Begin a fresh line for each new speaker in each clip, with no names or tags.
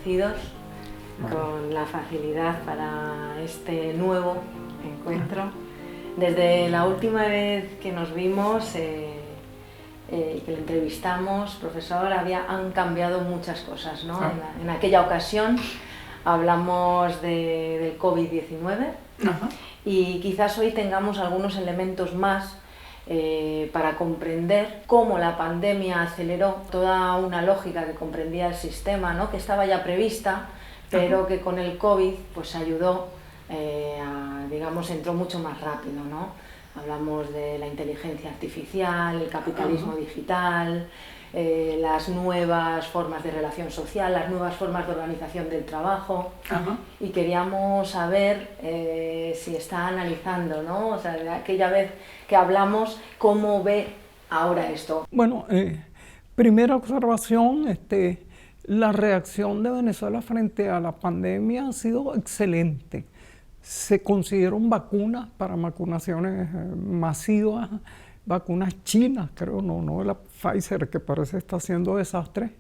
agradecidos con la facilidad para este nuevo encuentro. Desde la última vez que nos vimos, que le entrevistamos, profesor, han cambiado muchas cosas, ¿no? En aquella ocasión hablamos del COVID-19 y quizás hoy tengamos algunos elementos más para comprender cómo la pandemia aceleró toda una lógica que comprendía el sistema, ¿no? Que estaba ya prevista, pero que con el COVID pues ayudó, digamos, entró mucho más rápido, ¿no? Hablamos de la inteligencia artificial, el capitalismo digital, las nuevas formas de relación social, las nuevas formas de organización del trabajo. Y queríamos saber si está analizando, ¿no? O sea, de aquella vez que hablamos, ¿cómo ve ahora esto?
Bueno, primera observación, la reacción de Venezuela frente a la pandemia ha sido excelente. Se consiguieron vacunas para vacunaciones masivas, vacunas chinas, creo, no la Pfizer, que parece está haciendo desastre.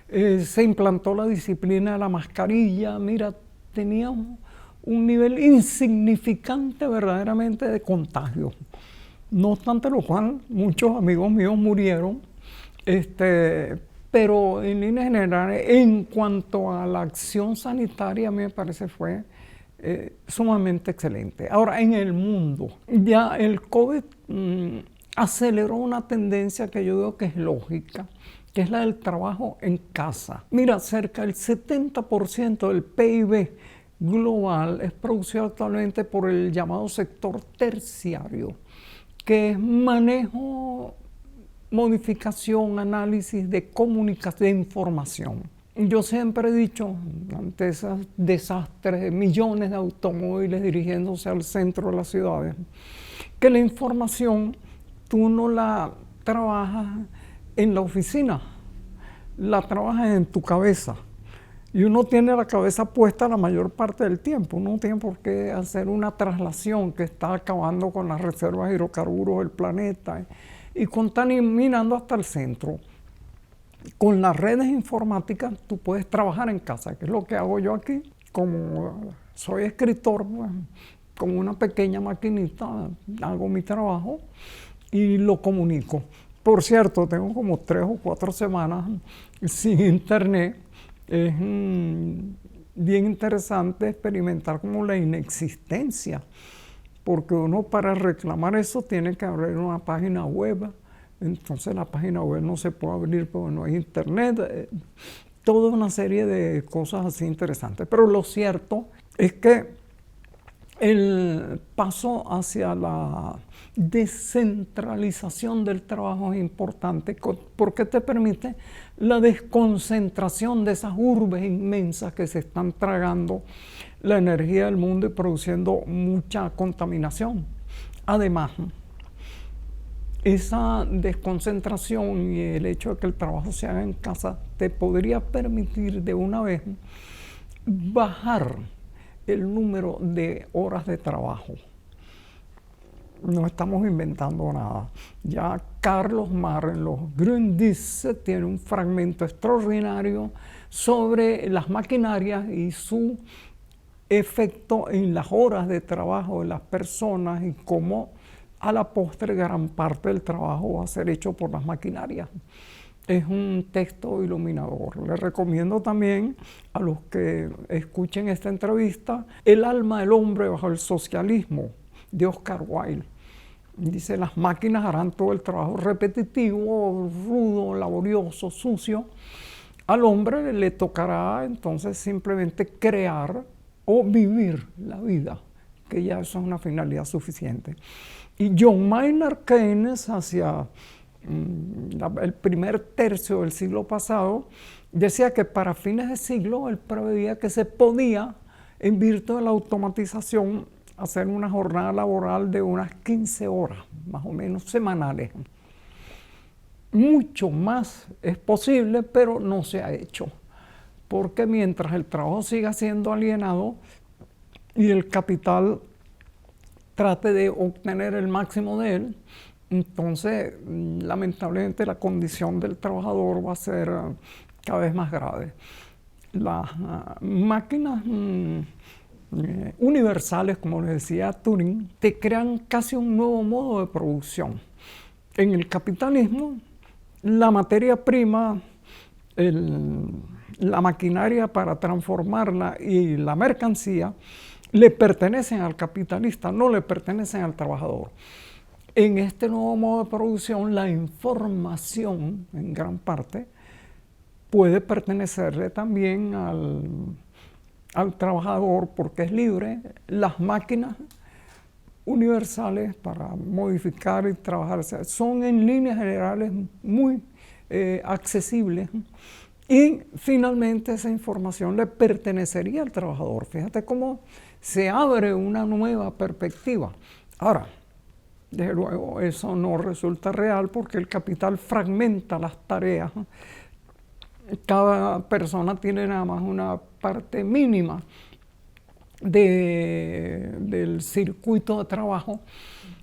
Se implantó la disciplina de la mascarilla. Mira, teníamos un nivel insignificante verdaderamente de contagio. No obstante lo cual, muchos amigos míos murieron, pero en líneas generales, en cuanto a la acción sanitaria, a mí me parece fue sumamente excelente. Ahora, en el mundo, ya el COVID aceleró una tendencia que yo veo que es lógica, que es la del trabajo en casa. Mira, cerca del 70% del PIB global es producido actualmente por el llamado sector terciario, que es manejo, modificación, análisis de comunicación, de información. Yo siempre he dicho, ante esos desastres de millones de automóviles dirigiéndose al centro de las ciudades, que la información tú no la trabajas en la oficina, la trabajas en tu cabeza. Y uno tiene la cabeza puesta la mayor parte del tiempo. Uno no tiene por qué hacer una traslación que está acabando con las reservas de hidrocarburos del planeta y contaminando hasta el centro. Con las redes informáticas tú puedes trabajar en casa, que es lo que hago yo aquí. Como soy escritor, pues, con una pequeña maquinita hago mi trabajo y lo comunico. Por cierto, tengo como 3 o 4 semanas sin internet. Es bien interesante experimentar como la inexistencia, porque uno para reclamar eso tiene que abrir una página web. Entonces la página web no se puede abrir porque no hay internet. Toda una serie de cosas así interesantes. Pero lo cierto es que el paso hacia la descentralización del trabajo es importante porque te permite la desconcentración de esas urbes inmensas que se están tragando la energía del mundo y produciendo mucha contaminación. Además, esa desconcentración y el hecho de que el trabajo se haga en casa te podría permitir de una vez bajar el número de horas de trabajo. No estamos inventando nada. Ya Carlos Marr en los Grundrisse tiene un fragmento extraordinario sobre las maquinarias y su efecto en las horas de trabajo de las personas y cómo a la postre gran parte del trabajo va a ser hecho por las maquinarias. Es un texto iluminador. Les recomiendo también a los que escuchen esta entrevista El alma del hombre bajo el socialismo, de Oscar Wilde. Dice, las máquinas harán todo el trabajo repetitivo, rudo, laborioso, sucio. Al hombre le tocará entonces simplemente crear o vivir la vida, que ya eso es una finalidad suficiente. Y John Maynard Keynes, hacia el primer tercio del siglo pasado, decía que para fines de siglo él preveía que se podía, en virtud de la automatización, hacer una jornada laboral de unas 15 horas, más o menos semanales. Mucho más es posible, pero no se ha hecho, porque mientras el trabajo siga siendo alienado y el capital trate de obtener el máximo de él, entonces lamentablemente la condición del trabajador va a ser cada vez más grave. las máquinas universales, como les decía Turing, te crean casi un nuevo modo de producción. En el capitalismo, la materia prima, la maquinaria para transformarla y la mercancía le pertenecen al capitalista, no le pertenecen al trabajador. En este nuevo modo de producción, la información, en gran parte, puede pertenecerle también al trabajador porque es libre. Las máquinas universales para modificar y trabajar son en líneas generales muy accesibles, y finalmente esa información le pertenecería al trabajador. Fíjate cómo se abre una nueva perspectiva. Ahora, desde luego eso no resulta real porque el capital fragmenta las tareas. Cada persona tiene nada más una parte mínima del circuito de trabajo,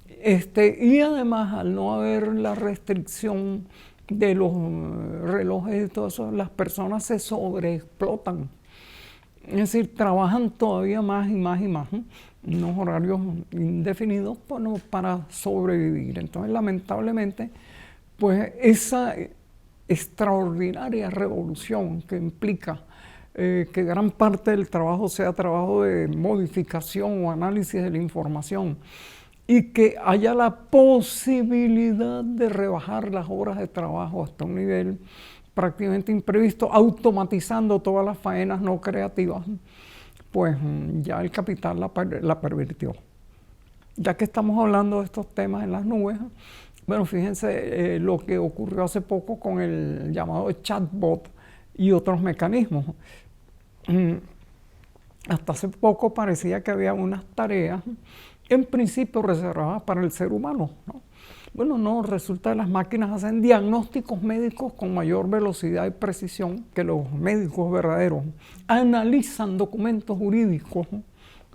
y además al no haber la restricción de los relojes y todo eso, las personas se sobreexplotan. Es decir, trabajan todavía más y más y más, unos horarios indefinidos para sobrevivir. Entonces, lamentablemente, pues esa extraordinaria revolución que implica que gran parte del trabajo sea trabajo de modificación o análisis de la información, y que haya la posibilidad de rebajar las horas de trabajo hasta un nivel prácticamente imprevisto, automatizando todas las faenas no creativas, pues ya el capital la pervirtió. Ya que estamos hablando de estos temas en las nubes, bueno, fíjense lo que ocurrió hace poco con el llamado chatbot y otros mecanismos. Hasta hace poco parecía que había unas tareas en principio reservadas para el ser humano, ¿no? Bueno, no, resulta que las máquinas hacen diagnósticos médicos con mayor velocidad y precisión que los médicos verdaderos. Analizan documentos jurídicos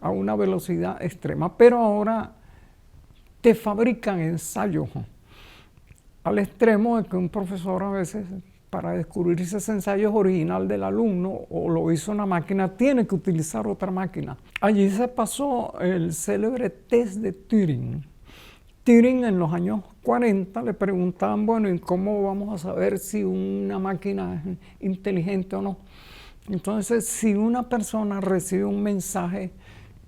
a una velocidad extrema, pero ahora te fabrican ensayos al extremo de que un profesor a veces, para descubrir si ese ensayo es original del alumno o lo hizo una máquina, tiene que utilizar otra máquina. Allí se pasó el célebre test de Turing. Turing en los años 40 le preguntaban, bueno, ¿y cómo vamos a saber si una máquina es inteligente o no? Entonces, si una persona recibe un mensaje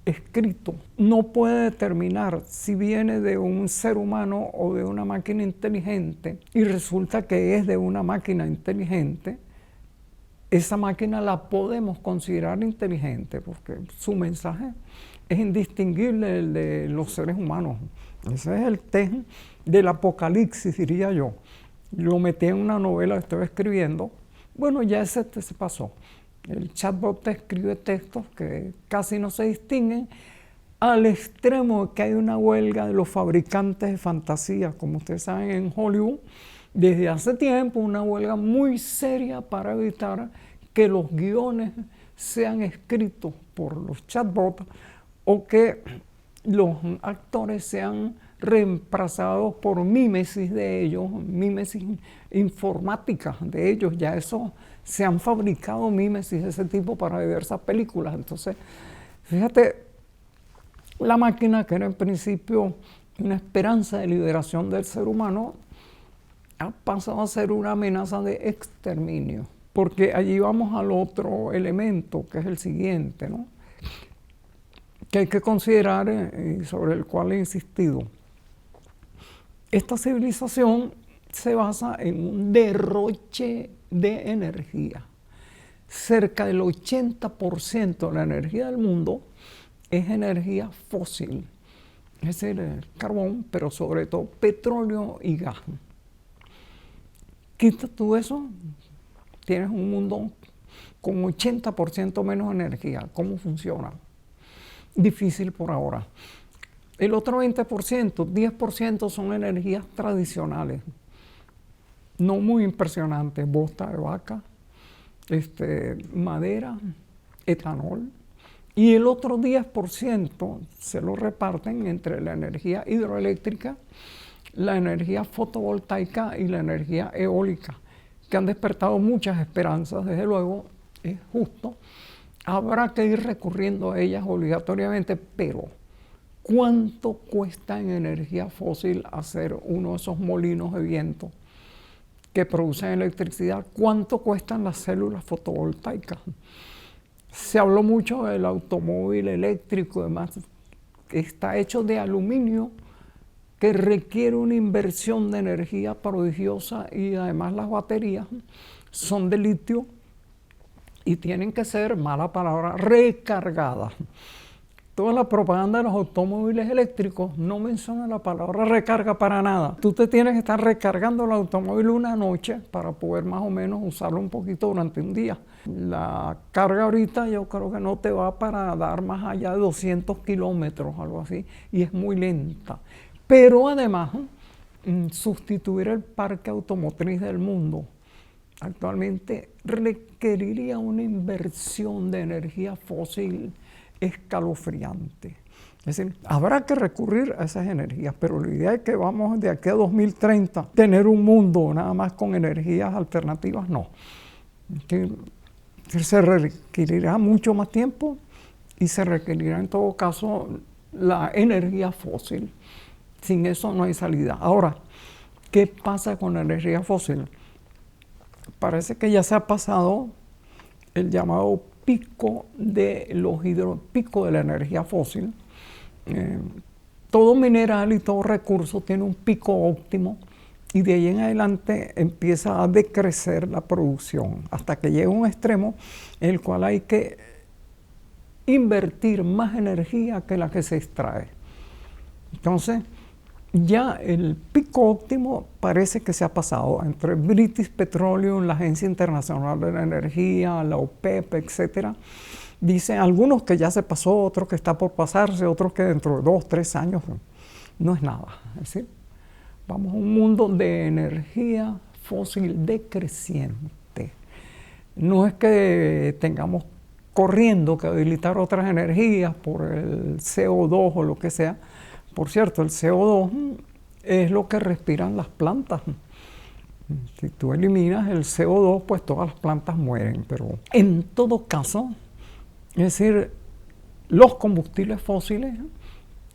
escrito, no puede determinar si viene de un ser humano o de una máquina inteligente, y resulta que es de una máquina inteligente, esa máquina la podemos considerar inteligente porque su mensaje es indistinguible del de los seres humanos. Ese es el test del apocalipsis, diría yo. Lo metí en una novela que estoy escribiendo. Bueno, ya ese se pasó. El chatbot te escribe textos que casi no se distinguen, al extremo de que hay una huelga de los fabricantes de fantasía, como ustedes saben, en Hollywood, desde hace tiempo, una huelga muy seria para evitar que los guiones sean escritos por los chatbots o que los actores sean reemplazados por mímesis de ellos, mímesis informáticas de ellos. Ya eso se han fabricado mímesis de ese tipo para diversas películas. Entonces, fíjate, la máquina, que era en principio una esperanza de liberación del ser humano, ha pasado a ser una amenaza de exterminio. Porque allí vamos al otro elemento, que es el siguiente, ¿no?, que hay que considerar y sobre el cual he insistido. Esta civilización se basa en un derroche de energía. Cerca del 80% de la energía del mundo es energía fósil, es decir, el carbón, pero sobre todo petróleo y gas. Quita tú eso, tienes un mundo con 80% menos energía. ¿Cómo funciona? Difícil por ahora. El otro 20%, 10% son energías tradicionales, no muy impresionantes: bosta de vaca, madera, etanol. Y el otro 10% se lo reparten entre la energía hidroeléctrica, la energía fotovoltaica y la energía eólica, que han despertado muchas esperanzas, desde luego, es justo, habrá que ir recurriendo a ellas obligatoriamente, pero ¿cuánto cuesta en energía fósil hacer uno de esos molinos de viento que producen electricidad? ¿Cuánto cuestan las células fotovoltaicas? Se habló mucho del automóvil eléctrico, además está hecho de aluminio, que requiere una inversión de energía prodigiosa, y además las baterías son de litio y tienen que ser, mala palabra, recargadas. Toda la propaganda de los automóviles eléctricos no menciona la palabra recarga para nada. Tú te tienes que estar recargando el automóvil una noche para poder más o menos usarlo un poquito durante un día. La carga ahorita yo creo que no te va para dar más allá de 200 kilómetros, algo así, y es muy lenta. Pero además, sustituir el parque automotriz del mundo actualmente requeriría una inversión de energía fósil escalofriante. Es decir, habrá que recurrir a esas energías, pero la idea es que vamos de aquí a 2030 tener un mundo nada más con energías alternativas, no. Que se requerirá mucho más tiempo y se requerirá en todo caso la energía fósil. Sin eso no hay salida. Ahora, ¿qué pasa con la energía fósil? Parece que ya se ha pasado el llamado pico de la energía fósil. Todo mineral y todo recurso tiene un pico óptimo y de ahí en adelante empieza a decrecer la producción hasta que llega a un extremo en el cual hay que invertir más energía que la que se extrae. Entonces, ya el pico óptimo parece que se ha pasado entre British Petroleum, la Agencia Internacional de la Energía, la OPEP, etc. Dicen algunos que ya se pasó, otros que está por pasarse, otros que dentro de 2, 3 años no es nada. Es decir, vamos a un mundo de energía fósil decreciente. No es que tengamos corriendo que habilitar otras energías por el CO2 o lo que sea. Por cierto, el CO2 es lo que respiran las plantas. Si tú eliminas el CO2, pues todas las plantas mueren. Pero en todo caso, es decir, los combustibles fósiles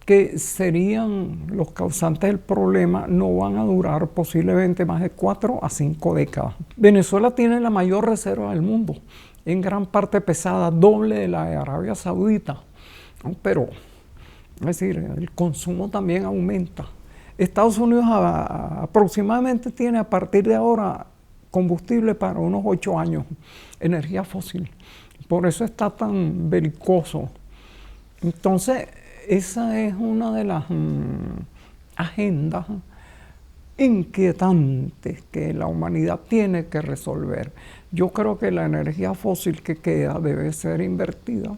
que serían los causantes del problema no van a durar posiblemente más de 4 a 5 décadas. Venezuela tiene la mayor reserva del mundo, en gran parte pesada, doble de la de Arabia Saudita. Pero es decir, el consumo también aumenta. Estados Unidos aproximadamente tiene a partir de ahora combustible para unos 8 años, energía fósil. Por eso está tan belicoso. Entonces, esa es una de las agendas inquietantes que la humanidad tiene que resolver. Yo creo que la energía fósil que queda debe ser invertida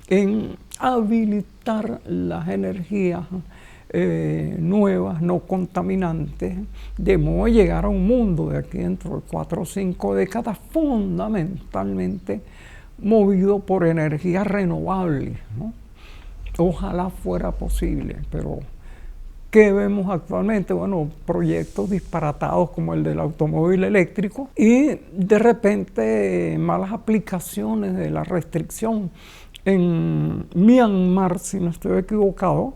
en habilitar las energías nuevas, no contaminantes, de modo de llegar a un mundo de aquí dentro de 4 o 5 décadas fundamentalmente movido por energías renovables, ¿no? Ojalá fuera posible, pero ¿qué vemos actualmente? Bueno, proyectos disparatados como el del automóvil eléctrico y de repente malas aplicaciones de la restricción. En Myanmar, si no estoy equivocado,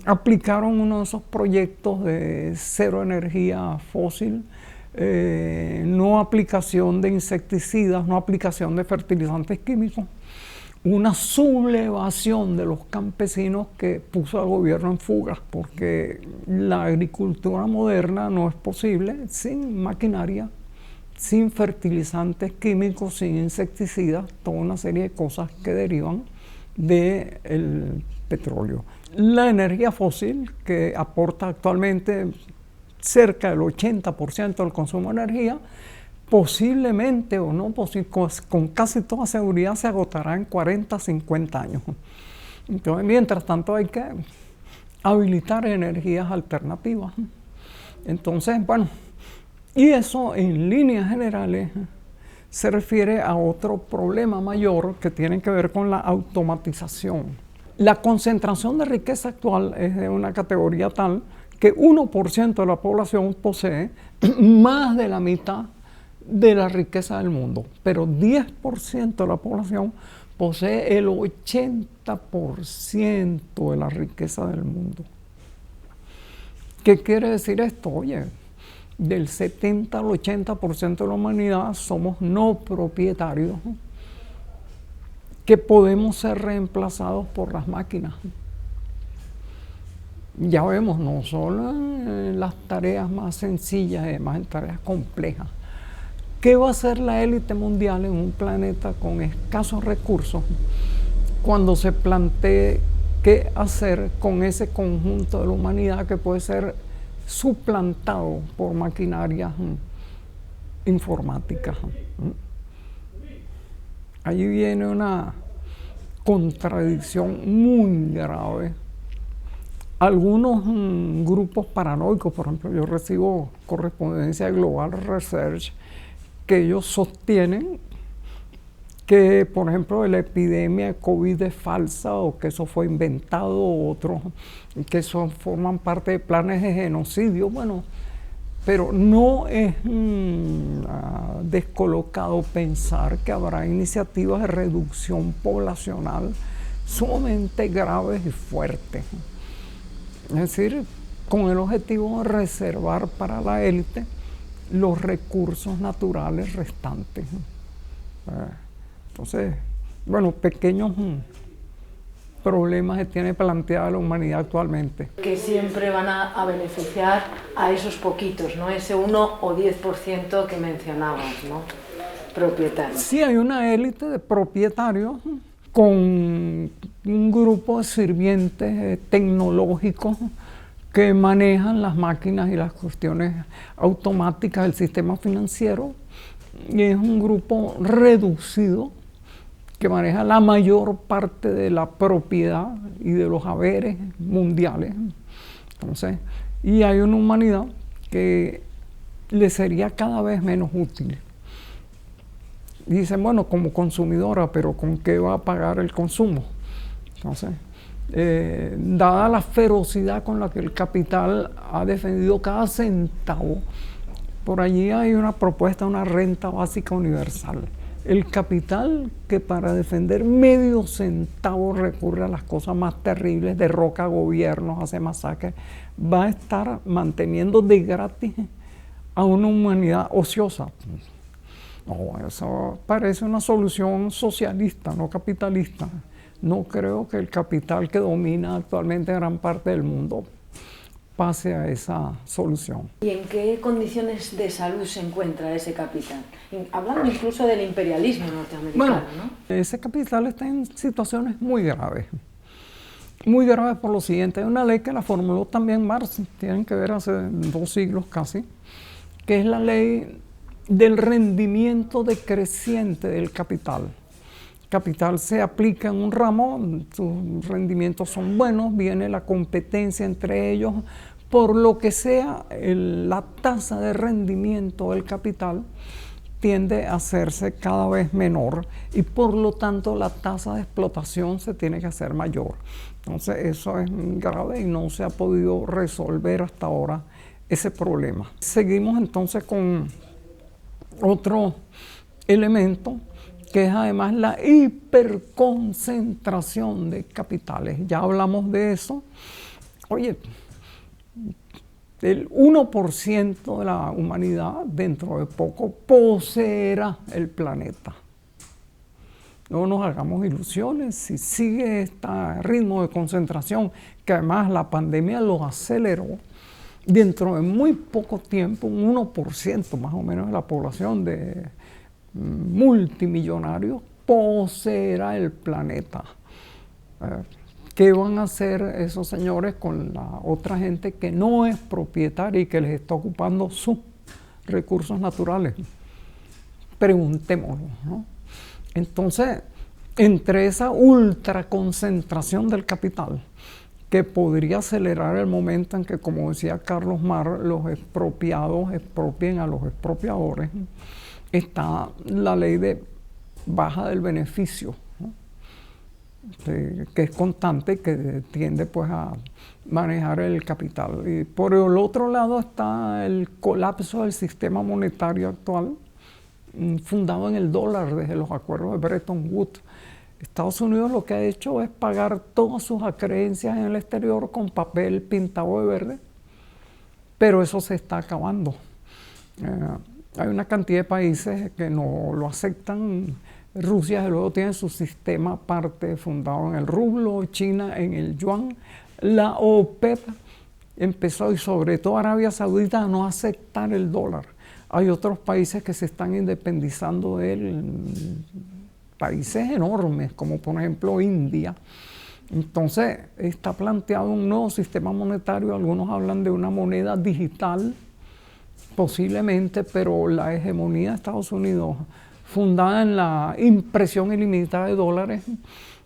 aplicaron uno de esos proyectos de cero energía fósil, no aplicación de insecticidas, no aplicación de fertilizantes químicos, una sublevación de los campesinos que puso al gobierno en fuga, porque la agricultura moderna no es posible sin maquinaria, sin fertilizantes químicos, sin insecticidas, toda una serie de cosas que derivan del petróleo. La energía fósil, que aporta actualmente cerca del 80% del consumo de energía, posiblemente o no, con casi toda seguridad se agotará en 40, 50 años. Entonces, mientras tanto hay que habilitar energías alternativas. Entonces, bueno, y eso en líneas generales se refiere a otro problema mayor que tiene que ver con la automatización. La concentración de riqueza actual es de una categoría tal que 1% de la población posee más de la mitad de la riqueza del mundo, pero 10% de la población posee el 80% de la riqueza del mundo. ¿Qué quiere decir esto? Oye, del 70 al 80% de la humanidad somos no propietarios, que podemos ser reemplazados por las máquinas. Ya vemos, no solo en las tareas más sencillas, además en tareas complejas. ¿Qué va a hacer la élite mundial en un planeta con escasos recursos cuando se plantee qué hacer con ese conjunto de la humanidad que puede ser suplantado por maquinarias informáticas? Allí viene una contradicción muy grave. Algunos grupos paranoicos, por ejemplo, yo recibo correspondencia de Global Research, que ellos sostienen que, por ejemplo, la epidemia de COVID es falsa o que eso fue inventado, o otros que eso forman parte de planes de genocidio. Bueno, pero no es descolocado pensar que habrá iniciativas de reducción poblacional sumamente graves y fuertes. Es decir, con el objetivo de reservar para la élite los recursos naturales restantes. Entonces, bueno, pequeños problemas que tiene planteada la humanidad actualmente.
Que siempre van a beneficiar a esos poquitos, ¿no? Ese 1 o 10% que mencionabas, ¿no? Propietarios.
Sí, hay una élite de propietarios con un grupo de sirvientes tecnológicos que manejan las máquinas y las cuestiones automáticas del sistema financiero, y es un grupo reducido que maneja la mayor parte de la propiedad y de los haberes mundiales. Entonces, y hay una humanidad que le sería cada vez menos útil. Dicen, bueno, como consumidora, pero ¿con qué va a pagar el consumo? Entonces, dada la ferocidad con la que el capital ha defendido cada centavo, por allí hay una propuesta, una renta básica universal. El capital, que para defender medio centavo recurre a las cosas más terribles, derroca gobiernos, hace masacres, va a estar manteniendo de gratis a una humanidad ociosa. No, eso parece una solución socialista, no capitalista. No creo que el capital que domina actualmente gran parte del mundo pase a esa solución.
¿Y en qué condiciones de salud se encuentra ese capital? Hablando incluso del imperialismo norteamericano,
bueno,
¿no?
Ese capital está en situaciones muy graves. Muy graves por lo siguiente. Hay una ley que la formuló también Marx, tienen que ver hace 2 siglos casi, que es la ley del rendimiento decreciente del capital. El capital se aplica en un ramo, sus rendimientos son buenos, viene la competencia entre ellos, por lo que sea, la tasa de rendimiento del capital tiende a hacerse cada vez menor y por lo tanto la tasa de explotación se tiene que hacer mayor. Entonces eso es grave y no se ha podido resolver hasta ahora ese problema. Seguimos entonces con otro elemento, que es además la hiperconcentración de capitales. Ya hablamos de eso. Oye, el 1% de la humanidad dentro de poco poseerá el planeta. No nos hagamos ilusiones, si sigue este ritmo de concentración, que además la pandemia lo aceleró, dentro de muy poco tiempo, un 1% más o menos de la población de multimillonarios poseerá el planeta. ¿Qué van a hacer esos señores con la otra gente que no es propietaria y que les está ocupando sus recursos naturales? Preguntémoslo, ¿no? Entonces, entre esa ultraconcentración del capital, que podría acelerar el momento en que, como decía Carlos Marx, los expropiados expropien a los expropiadores, está la ley de baja del beneficio, ¿no? Que es constante y que tiende pues a manejar el capital. Y por el otro lado está el colapso del sistema monetario actual, fundado en el dólar desde los acuerdos de Bretton Woods. Estados Unidos lo que ha hecho es pagar todas sus acreencias en el exterior con papel pintado de verde, pero eso se está acabando. Hay una cantidad de países que no lo aceptan. Rusia, desde luego, tiene su sistema aparte fundado en el rublo, China en el yuan. La OPEP empezó, y sobre todo Arabia Saudita, a no aceptar el dólar. Hay otros países que se están independizando de él, países enormes, como por ejemplo India. Entonces, está planteado un nuevo sistema monetario. Algunos hablan de una moneda digital, posiblemente, pero la hegemonía de Estados Unidos, fundada en la impresión ilimitada de dólares,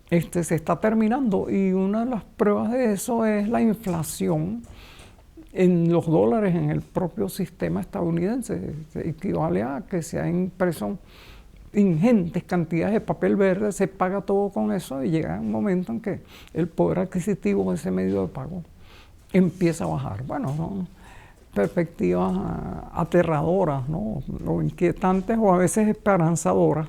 se está terminando. Y una de las pruebas de eso es la inflación en los dólares en el propio sistema estadounidense. Se equivale a que se ha impreso ingentes cantidades de papel verde, se paga todo con eso y llega un momento en que el poder adquisitivo de ese medio de pago empieza a bajar. Bueno, son perspectivas aterradoras, ¿no? O inquietantes o a veces esperanzadoras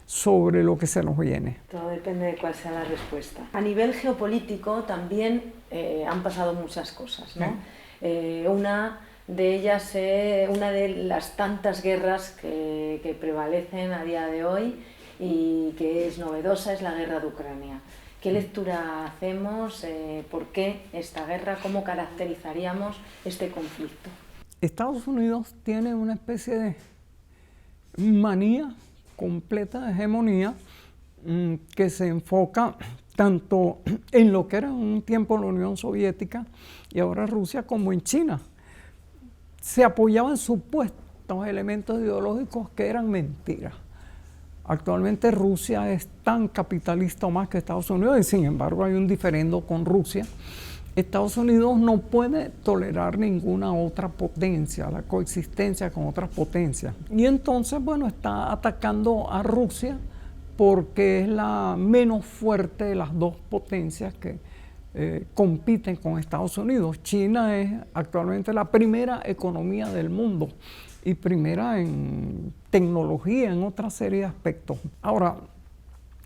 sobre lo que se nos viene.
Todo depende de cuál sea la respuesta. A nivel geopolítico también han pasado muchas cosas, ¿no? Una de ellas, una de las tantas guerras que prevalecen a día de hoy y que es novedosa, es la guerra de Ucrania. ¿Qué lectura hacemos? ¿Por qué esta guerra? ¿Cómo caracterizaríamos este conflicto?
Estados Unidos tiene una especie de manía completa de hegemonía que se enfoca tanto en lo que era en un tiempo la Unión Soviética y ahora Rusia, como en China. Se apoyaban supuestos elementos ideológicos que eran mentiras. Actualmente Rusia es tan capitalista o más que Estados Unidos y sin embargo hay un diferendo con Rusia. Estados Unidos no puede tolerar ninguna otra potencia, la coexistencia con otras potencias. Y entonces, bueno, está atacando a Rusia porque es la menos fuerte de las dos potencias que compiten con Estados Unidos. China es actualmente la primera economía del mundo y primera en tecnología, en otra serie de aspectos. Ahora,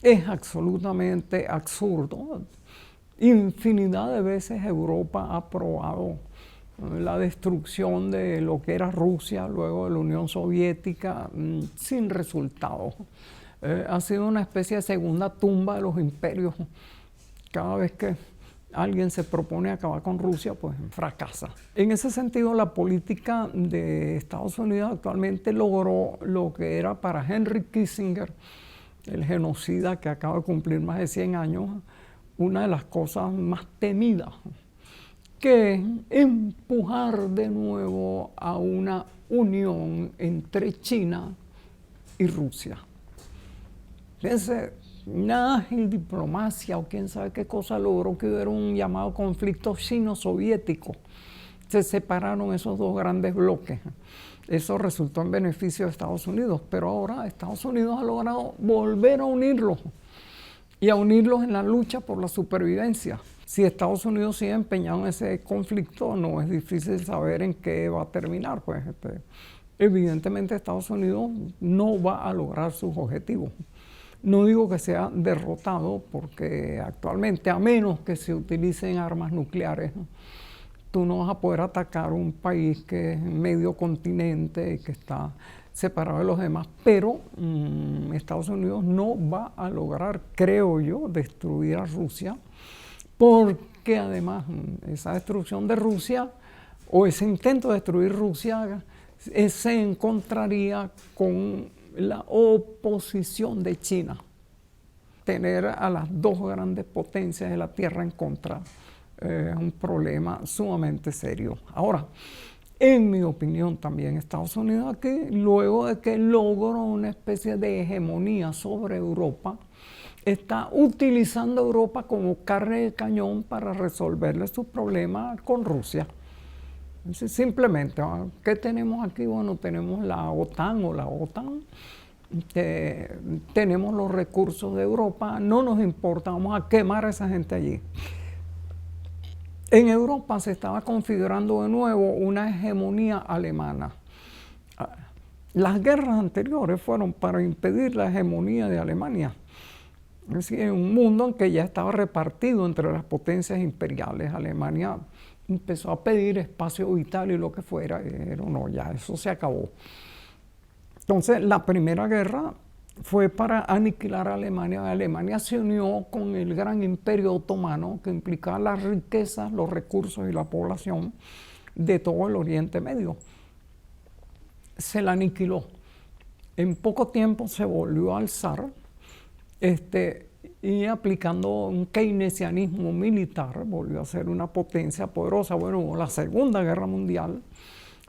es absolutamente absurdo. Infinidad de veces Europa ha probado la destrucción de lo que era Rusia, luego de la Unión Soviética, sin resultado. Ha sido una especie de segunda tumba de los imperios. Cada vez que alguien se propone acabar con Rusia, pues fracasa. En ese sentido, la política de Estados Unidos actualmente logró lo que era para Henry Kissinger, el genocida que acaba de cumplir más de 100 años, una de las cosas más temidas, que es empujar de nuevo a una unión entre China y Rusia. Fíjense, una ágil diplomacia o quién sabe qué cosa logró que hubiera un llamado conflicto chino-soviético. Se separaron esos dos grandes bloques. Eso resultó en beneficio de Estados Unidos, pero ahora Estados Unidos ha logrado volver a unirlos y a unirlos en la lucha por la supervivencia. Si Estados Unidos sigue empeñado en ese conflicto, no es difícil saber en qué va a terminar. Pues, evidentemente Estados Unidos no va a lograr sus objetivos. No digo que sea derrotado, porque actualmente, a menos que se utilicen armas nucleares, tú no vas a poder atacar un país que es medio continente y que está separado de los demás, pero Estados Unidos no va a lograr, creo yo, destruir a Rusia, porque además esa destrucción de Rusia o ese intento de destruir Rusia se encontraría con la oposición de China. Tener a las dos grandes potencias de la Tierra en contra es un problema sumamente serio. Ahora, en mi opinión también Estados Unidos aquí, luego de que logró una especie de hegemonía sobre Europa, está utilizando a Europa como carne de cañón para resolverle sus problemas con Rusia. Simplemente, ¿qué tenemos aquí? Bueno, tenemos la OTAN o la OTAN, tenemos los recursos de Europa, no nos importa, vamos a quemar a esa gente allí. En Europa se estaba configurando de nuevo una hegemonía alemana. las guerras anteriores fueron para impedir la hegemonía de Alemania. Es decir, en un mundo en que ya estaba repartido entre las potencias imperiales, Alemania empezó a pedir espacio vital y lo que fuera, pero no, ya eso se acabó. Entonces, la Primera Guerra fue para aniquilar a Alemania. Alemania se unió con el gran imperio otomano, que implicaba las riquezas, los recursos y la población de todo el Oriente Medio. Se la aniquiló. En poco tiempo se volvió a alzar, y aplicando un keynesianismo militar, volvió a ser una potencia poderosa. Bueno, hubo la Segunda Guerra Mundial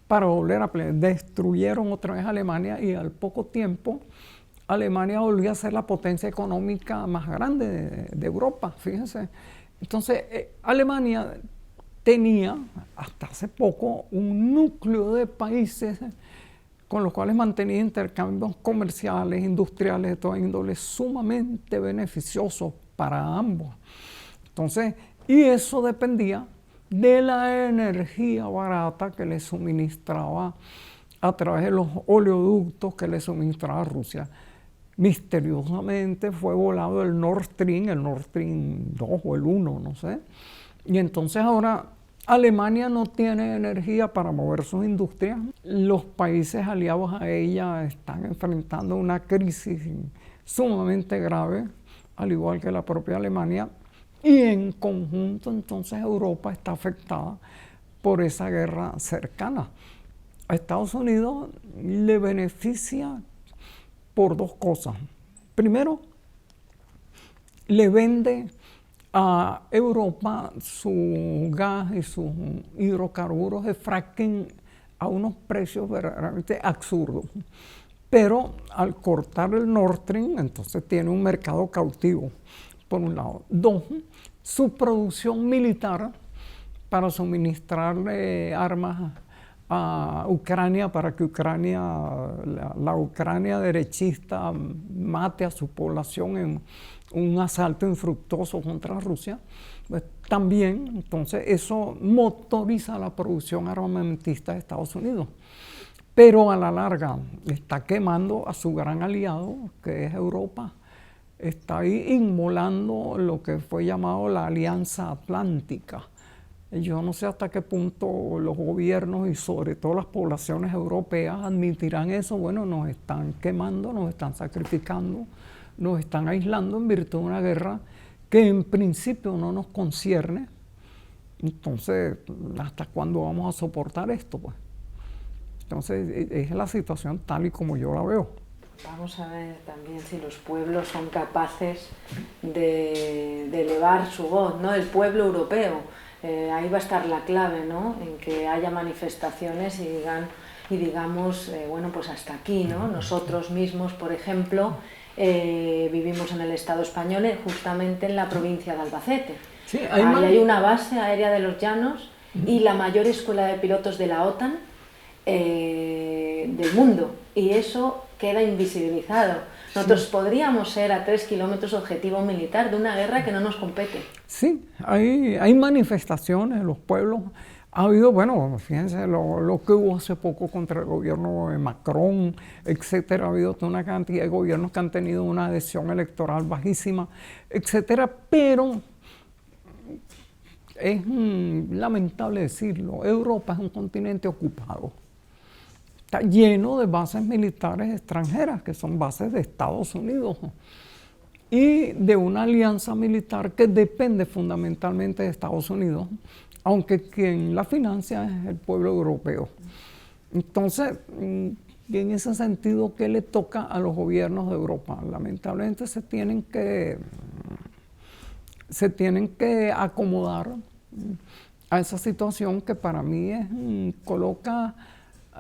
para volver a destruyeron otra vez Alemania, y al poco tiempo Alemania volvió a ser la potencia económica más grande de Europa, fíjense. Entonces, Alemania tenía hasta hace poco un núcleo de países con los cuales mantenía intercambios comerciales, industriales de toda índole, sumamente beneficiosos para ambos. Entonces, y eso dependía de la energía barata que le suministraba a través de los oleoductos que le suministraba Rusia. Misteriosamente fue volado el Nord Stream 2 o el 1, no sé. Y entonces ahora Alemania no tiene energía para mover sus industrias. Los países aliados a ella están enfrentando una crisis sumamente grave, al igual que la propia Alemania. Y en conjunto, entonces, Europa está afectada por esa guerra cercana. A Estados Unidos le beneficia por dos cosas. Primero, le vende a Europa su gas y sus hidrocarburos de fracking a unos precios verdaderamente absurdos. Pero al cortar el Nord Stream, entonces tiene un mercado cautivo, por un lado. Dos, su producción militar para suministrarle armas a Ucrania para que Ucrania, la Ucrania derechista mate a su población en un asalto infructuoso contra Rusia, pues también, entonces, eso motoriza la producción armamentista de Estados Unidos. Pero a la larga está quemando a su gran aliado, que es Europa. Está ahí inmolando lo que fue llamado la Alianza Atlántica. Yo no sé hasta qué punto los gobiernos y sobre todo las poblaciones europeas admitirán eso. Bueno, nos están quemando, nos están sacrificando, nos están aislando en virtud de una guerra que en principio no nos concierne. Entonces, ¿hasta cuándo vamos a soportar esto, pues? Entonces, es la situación tal y como yo la veo.
Vamos a ver también si los pueblos son capaces de elevar su voz, ¿no? El pueblo europeo, ahí va a estar la clave, ¿no? En que haya manifestaciones y digamos, bueno, pues hasta aquí, ¿no? Nosotros mismos, por ejemplo, vivimos en el Estado español, justamente en la provincia de Albacete.
Sí,
ahí hay una base aérea de los Llanos y la mayor escuela de pilotos de la OTAN del mundo, y eso queda invisibilizado. Nosotros podríamos ser a 3 kilómetros objetivo militar de una guerra que no nos compete.
Sí, hay manifestaciones en los pueblos. Ha habido, bueno, fíjense lo que hubo hace poco contra el gobierno de Macron, etcétera. Ha habido toda una cantidad de gobiernos que han tenido una adhesión electoral bajísima, etcétera. Pero es lamentable decirlo, Europa es un continente ocupado. Está lleno de bases militares extranjeras, que son bases de Estados Unidos, y de una alianza militar que depende fundamentalmente de Estados Unidos, aunque quien la financia es el pueblo europeo. Entonces, en ese sentido, ¿qué le toca a los gobiernos de Europa? Lamentablemente se tienen que acomodar a esa situación que para mí coloca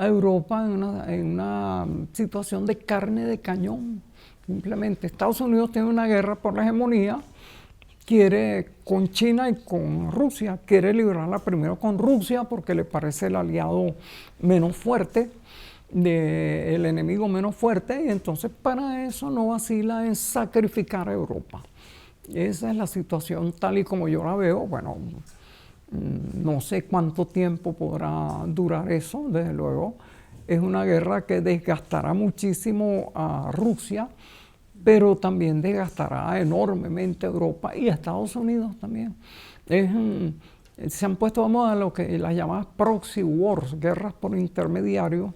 a Europa en una situación de carne de cañón. Simplemente Estados Unidos tiene una guerra por la hegemonía, quiere con China y con Rusia, quiere librarla primero con Rusia porque le parece el aliado menos fuerte, el enemigo menos fuerte, y entonces para eso no vacila en sacrificar a Europa. Esa es la situación tal y como yo la veo. Bueno, no sé cuánto tiempo podrá durar eso, desde luego. es una guerra que desgastará muchísimo a Rusia, pero también desgastará enormemente a Europa y a Estados Unidos también. Se han puesto de moda lo que las llamadas proxy wars, guerras por intermediarios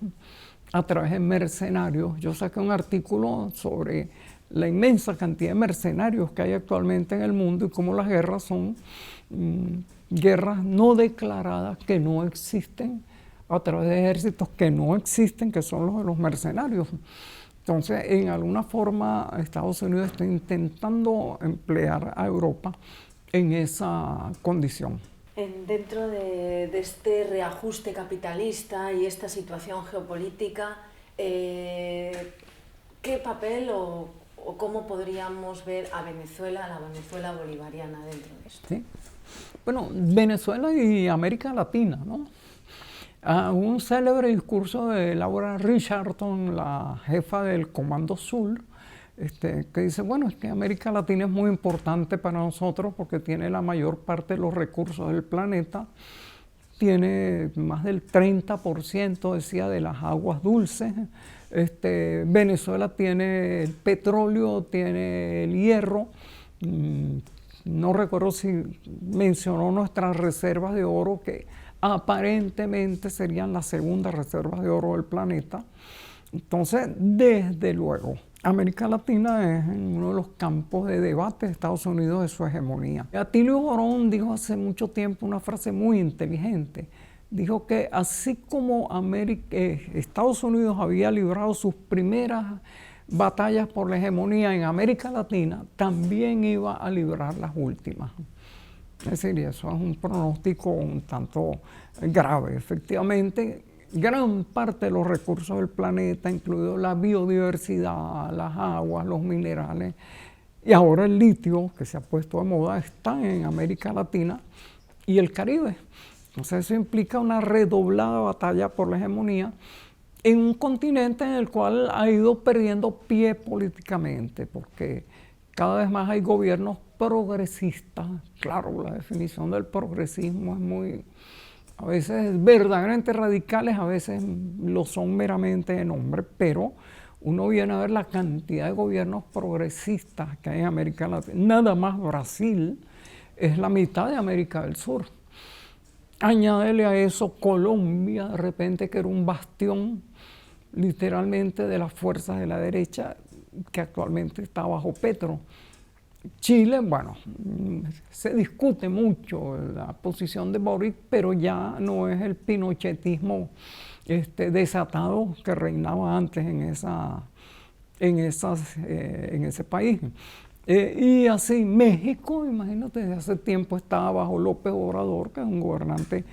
a través de mercenarios. Yo saqué un artículo sobre la inmensa cantidad de mercenarios que hay actualmente en el mundo y cómo las guerras son guerras no declaradas que no existen a través de ejércitos que no existen, que son los de los mercenarios. Entonces, en alguna forma, Estados Unidos está intentando emplear a Europa en esa condición.
Dentro de este reajuste capitalista y esta situación geopolítica, ¿qué papel o cómo podríamos ver a Venezuela, la Venezuela bolivariana dentro de esto?
¿Sí? Bueno, Venezuela y América Latina, ¿no? Un célebre discurso de Laura Richardson, la jefa del Comando Sur, que dice, bueno, es que América Latina es muy importante para nosotros porque tiene la mayor parte de los recursos del planeta, tiene más del 30%, decía, de las aguas dulces. Venezuela tiene el petróleo, tiene el hierro, no recuerdo si mencionó nuestras reservas de oro, que aparentemente serían las segundas reservas de oro del planeta. Entonces, desde luego, América Latina es uno de los campos de debate de Estados Unidos de su hegemonía. Atilio Borón dijo hace mucho tiempo una frase muy inteligente. Dijo que así como Estados Unidos había librado sus primeras batallas por la hegemonía en América Latina, también iba a librar las últimas. Es decir, eso es un pronóstico un tanto grave. Efectivamente, gran parte de los recursos del planeta, incluido la biodiversidad, las aguas, los minerales, y ahora el litio, que se ha puesto de moda, están en América Latina y el Caribe. Entonces eso implica una redoblada batalla por la hegemonía en un continente en el cual ha ido perdiendo pie políticamente, porque cada vez más hay gobiernos progresistas. Claro, la definición del progresismo es muy, a veces verdaderamente radicales, a veces lo son meramente de nombre, pero uno viene a ver la cantidad de gobiernos progresistas que hay en América Latina. Nada más Brasil es la mitad de América del Sur. Añádele a eso Colombia, de repente, que era un bastión literalmente de las fuerzas de la derecha, que actualmente está bajo Petro. Chile, bueno, se discute mucho la posición de Boric, pero ya no es el pinochetismo desatado que reinaba antes en ese país. Y así, México, imagínate, desde hace tiempo estaba bajo López Obrador, que es un gobernante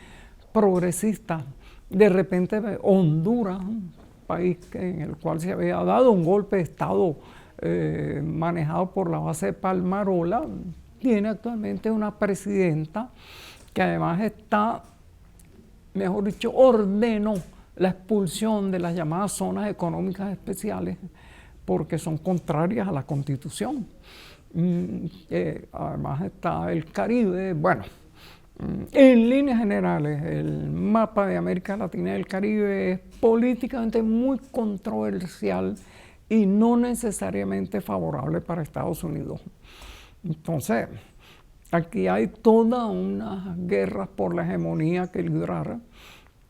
progresista. De repente, Honduras, un país en el cual se había dado un golpe de Estado manejado por la base de Palmarola, tiene actualmente una presidenta que además está, mejor dicho, ordenó la expulsión de las llamadas zonas económicas especiales porque son contrarias a la Constitución. Además está el Caribe. Bueno, en líneas generales, el mapa de América Latina y el Caribe es políticamente muy controversial y no necesariamente favorable para Estados Unidos. Entonces, aquí hay toda una guerra por la hegemonía que librar.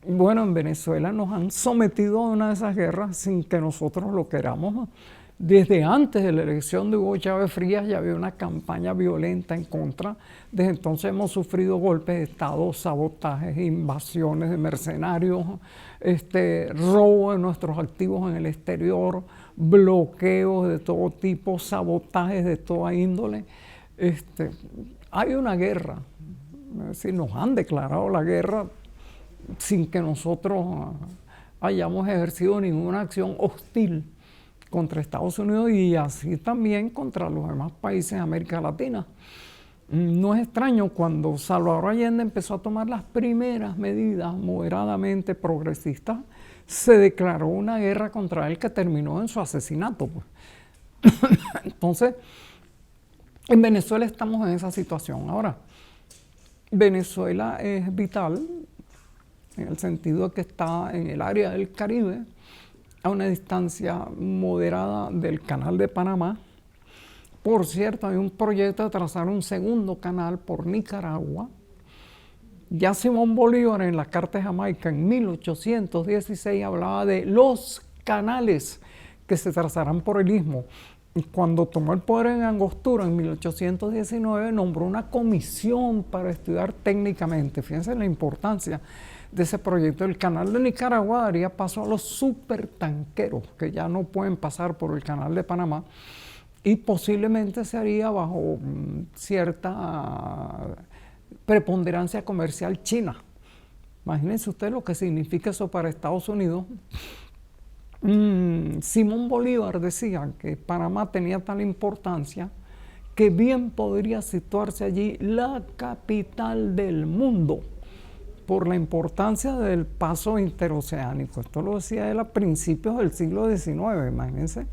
Bueno, en Venezuela nos han sometido a una de esas guerras sin que nosotros lo queramos. Desde antes de la elección de Hugo Chávez Frías ya había una campaña violenta en contra. Desde entonces hemos sufrido golpes de Estado, sabotajes, invasiones de mercenarios, robo de nuestros activos en el exterior, bloqueos de todo tipo, sabotajes de toda índole. Hay una guerra, es decir, nos han declarado la guerra sin que nosotros hayamos ejercido ninguna acción hostil contra Estados Unidos y así también contra los demás países de América Latina. No es extraño, cuando Salvador Allende empezó a tomar las primeras medidas moderadamente progresistas, se declaró una guerra contra él que terminó en su asesinato. Pues. Entonces, en Venezuela estamos en esa situación. Ahora, Venezuela es vital en el sentido de que está en el área del Caribe, a una distancia moderada del Canal de Panamá. Por cierto, hay un proyecto de trazar un segundo canal por Nicaragua. Ya Simón Bolívar en la Carta de Jamaica en 1816 hablaba de los canales que se trazarán por el istmo. Y cuando tomó el poder en Angostura en 1819 nombró una comisión para estudiar técnicamente. Fíjense la importancia de ese proyecto. El canal de Nicaragua daría paso a los supertanqueros que ya no pueden pasar por el canal de Panamá y posiblemente se haría bajo cierta preponderancia comercial china. Imagínense ustedes lo que significa eso para Estados Unidos. Simón Bolívar decía que Panamá tenía tal importancia que bien podría situarse allí la capital del mundo por la importancia del paso interoceánico. Esto lo decía él a principios del siglo XIX, imagínense.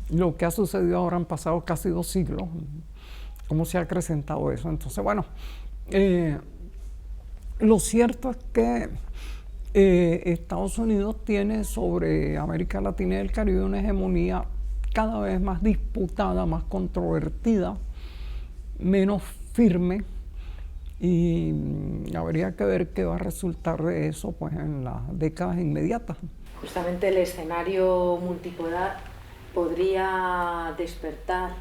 Lo que ha sucedido ahora, han pasado casi 2 siglos, cómo se ha acrecentado eso. Entonces, bueno, lo cierto es que Estados Unidos tiene sobre América Latina y el Caribe una hegemonía cada vez más disputada, más controvertida, menos firme, y habría que ver qué va a resultar de eso pues, en las décadas inmediatas.
Justamente el escenario multipolar podría despertar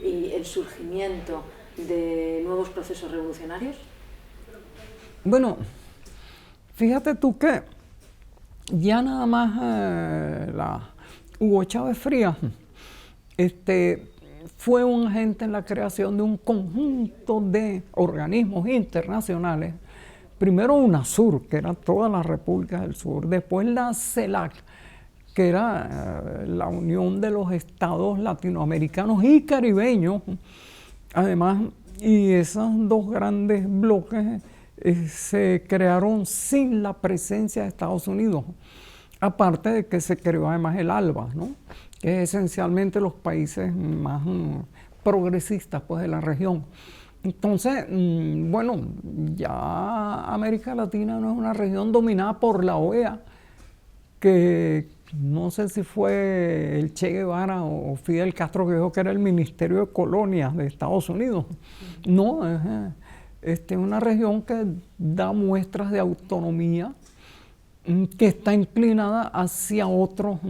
y el surgimiento de nuevos procesos revolucionarios.
Bueno, fíjate tú que ya nada más Hugo Chávez Frías fue un agente en la creación de un conjunto de organismos internacionales. Primero UNASUR, que era todas las repúblicas del sur, después la CELAC, que era la unión de los estados latinoamericanos y caribeños, además, y esos 2 grandes bloques se crearon sin la presencia de Estados Unidos, aparte de que se creó además el ALBA, ¿no? Que es esencialmente los países más progresistas pues, de la región. Entonces, bueno, ya América Latina no es una región dominada por la OEA, que no sé si fue el Che Guevara o Fidel Castro que dijo que era el Ministerio de Colonias de Estados Unidos. No, es una región que da muestras de autonomía, que está inclinada hacia otros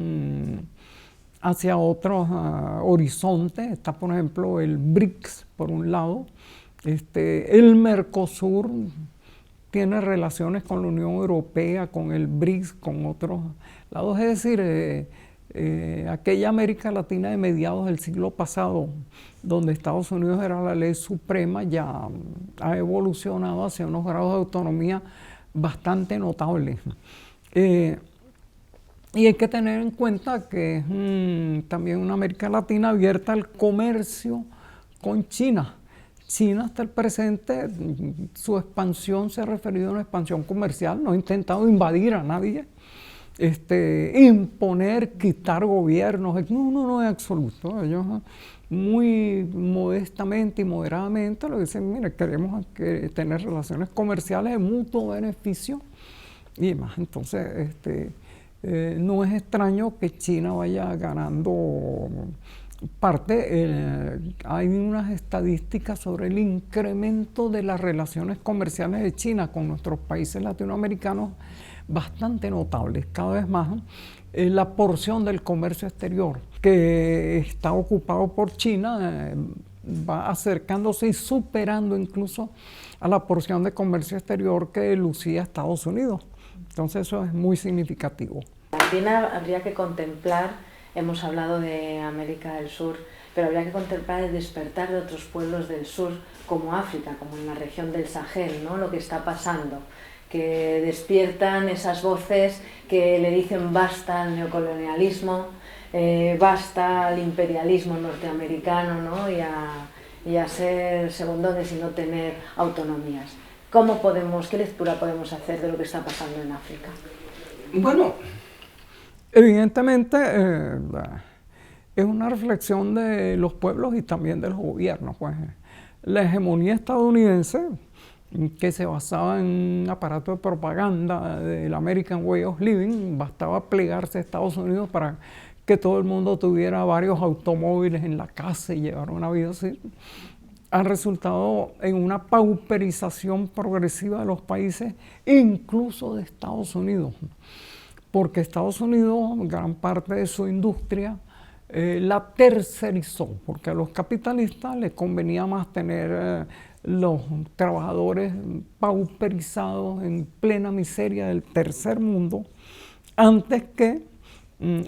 horizontes. Está, por ejemplo, el BRICS, por un lado. El Mercosur tiene relaciones con la Unión Europea, con el BRICS, con otros lados. Es decir, aquella América Latina de mediados del siglo pasado, donde Estados Unidos era la ley suprema, ya ha evolucionado hacia unos grados de autonomía bastante notables. Y hay que tener en cuenta que es también una América Latina abierta al comercio con China. China hasta el presente, su expansión se ha referido a una expansión comercial, no ha intentado invadir a nadie, imponer, quitar gobiernos, no, en absoluto. Ellos muy modestamente y moderadamente lo dicen, mire, queremos tener relaciones comerciales de mutuo beneficio y demás. Entonces, no es extraño que China vaya ganando parte. Hay unas estadísticas sobre el incremento de las relaciones comerciales de China con nuestros países latinoamericanos bastante notables. Cada vez más la porción del comercio exterior que está ocupado por China va acercándose y superando incluso a la porción de comercio exterior que lucía Estados Unidos. Entonces eso es muy significativo.
También habría que contemplar, hemos hablado de América del Sur, pero habría que contemplar el despertar de otros pueblos del sur, como África, como en la región del Sahel, ¿no? Lo que está pasando, que despiertan esas voces que le dicen basta al neocolonialismo, basta al imperialismo norteamericano, ¿no? y a ser segundones y no tener autonomías. ¿Qué lectura podemos hacer de lo que está pasando en África?
Bueno, evidentemente es una reflexión de los pueblos y también de los gobiernos. Pues. La hegemonía estadounidense que se basaba en un aparato de propaganda del American Way of Living. Bastaba plegarse a Estados Unidos para que todo el mundo tuviera varios automóviles en la casa y llevara una vida así. Han resultado en una pauperización progresiva de los países, incluso de Estados Unidos, porque Estados Unidos, gran parte de su industria, la tercerizó, porque a los capitalistas les convenía más tener los trabajadores pauperizados en plena miseria del tercer mundo, antes que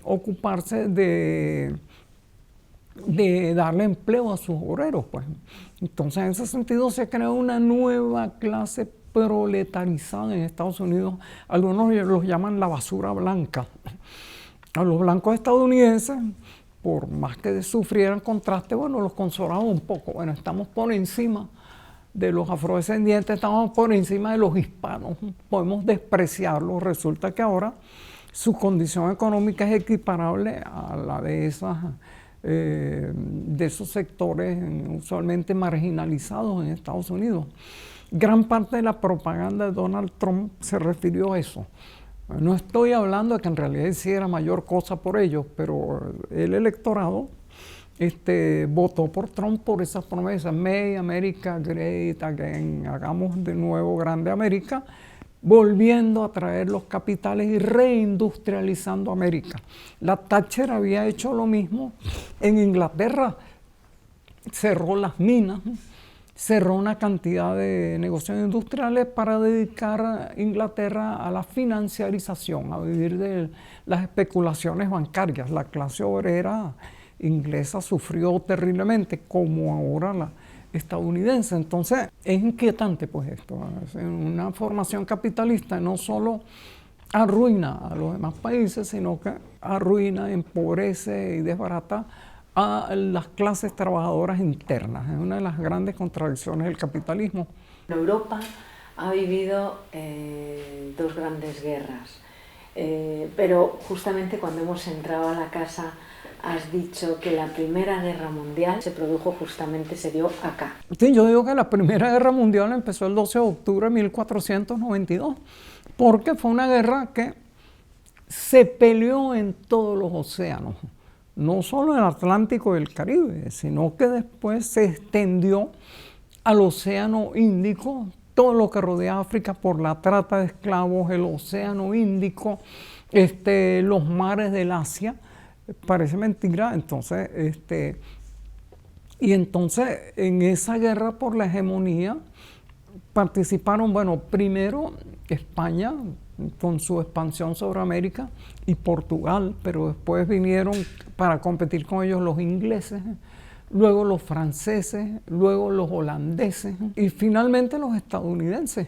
ocuparse de darle empleo a sus obreros, pues. Entonces, en ese sentido se ha creado una nueva clase proletarizada en Estados Unidos. Algunos los llaman la basura blanca. A los blancos estadounidenses, por más que sufrieran contraste, bueno, los consolaba un poco. Bueno, estamos por encima de los afrodescendientes, estamos por encima de los hispanos, podemos despreciarlos. Resulta que ahora su condición económica es equiparable a la de esos sectores usualmente marginalizados en Estados Unidos. Gran parte de la propaganda de Donald Trump se refirió a eso. No estoy hablando de que en realidad hiciera mayor cosa por ellos, pero el electorado votó por Trump por esas promesas. Make America Great Again, hagamos de nuevo grande América, volviendo a traer los capitales y reindustrializando América. La Thatcher había hecho lo mismo en Inglaterra, cerró las minas, cerró una cantidad de negocios industriales para dedicar a Inglaterra a la financiarización, a vivir de las especulaciones bancarias. La clase obrera inglesa sufrió terriblemente, como ahora la estadounidense. Entonces es inquietante pues esto. Una formación capitalista no solo arruina a los demás países, sino que arruina, empobrece y desbarata a las clases trabajadoras internas. Es una de las grandes contradicciones del capitalismo.
Europa ha vivido dos grandes guerras, pero justamente cuando hemos entrado a la casa has dicho que la Primera Guerra Mundial se dio acá.
Sí, yo digo que la Primera Guerra Mundial empezó el 12 de octubre de 1492, porque fue una guerra que se peleó en todos los océanos. No solo en el Atlántico y el Caribe, sino que después se extendió al Océano Índico, todo lo que rodea África por la trata de esclavos, el Océano Índico, los mares del Asia. Parece mentira. Entonces, y entonces en esa guerra por la hegemonía participaron, bueno, primero España con su expansión sobre América y Portugal, pero después vinieron para competir con ellos los ingleses, luego los franceses, luego los holandeses y finalmente los estadounidenses,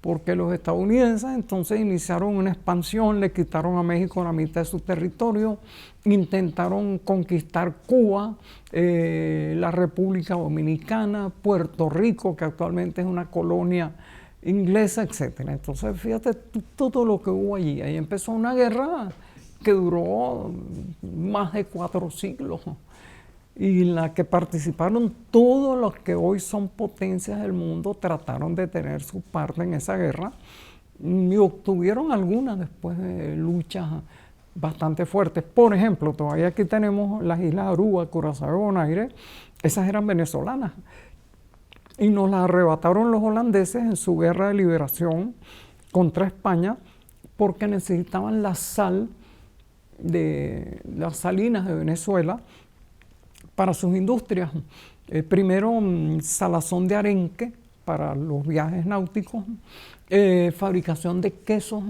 porque los estadounidenses entonces iniciaron una expansión, le quitaron a México la mitad de su territorio, intentaron conquistar Cuba, la República Dominicana, Puerto Rico, que actualmente es una colonia inglesa, etc. Entonces, fíjate todo lo que hubo allí. Ahí empezó una guerra que duró más de 4 siglos y en la que participaron todos los que hoy son potencias del mundo, trataron de tener su parte en esa guerra y obtuvieron algunas después de luchas bastante fuertes. Por ejemplo, todavía aquí tenemos las islas Aruba, Curazao y Bonaire, esas eran venezolanas. Y nos las arrebataron los holandeses en su guerra de liberación contra España porque necesitaban la sal de las salinas de Venezuela para sus industrias. Primero, salazón de arenque para los viajes náuticos, fabricación de quesos,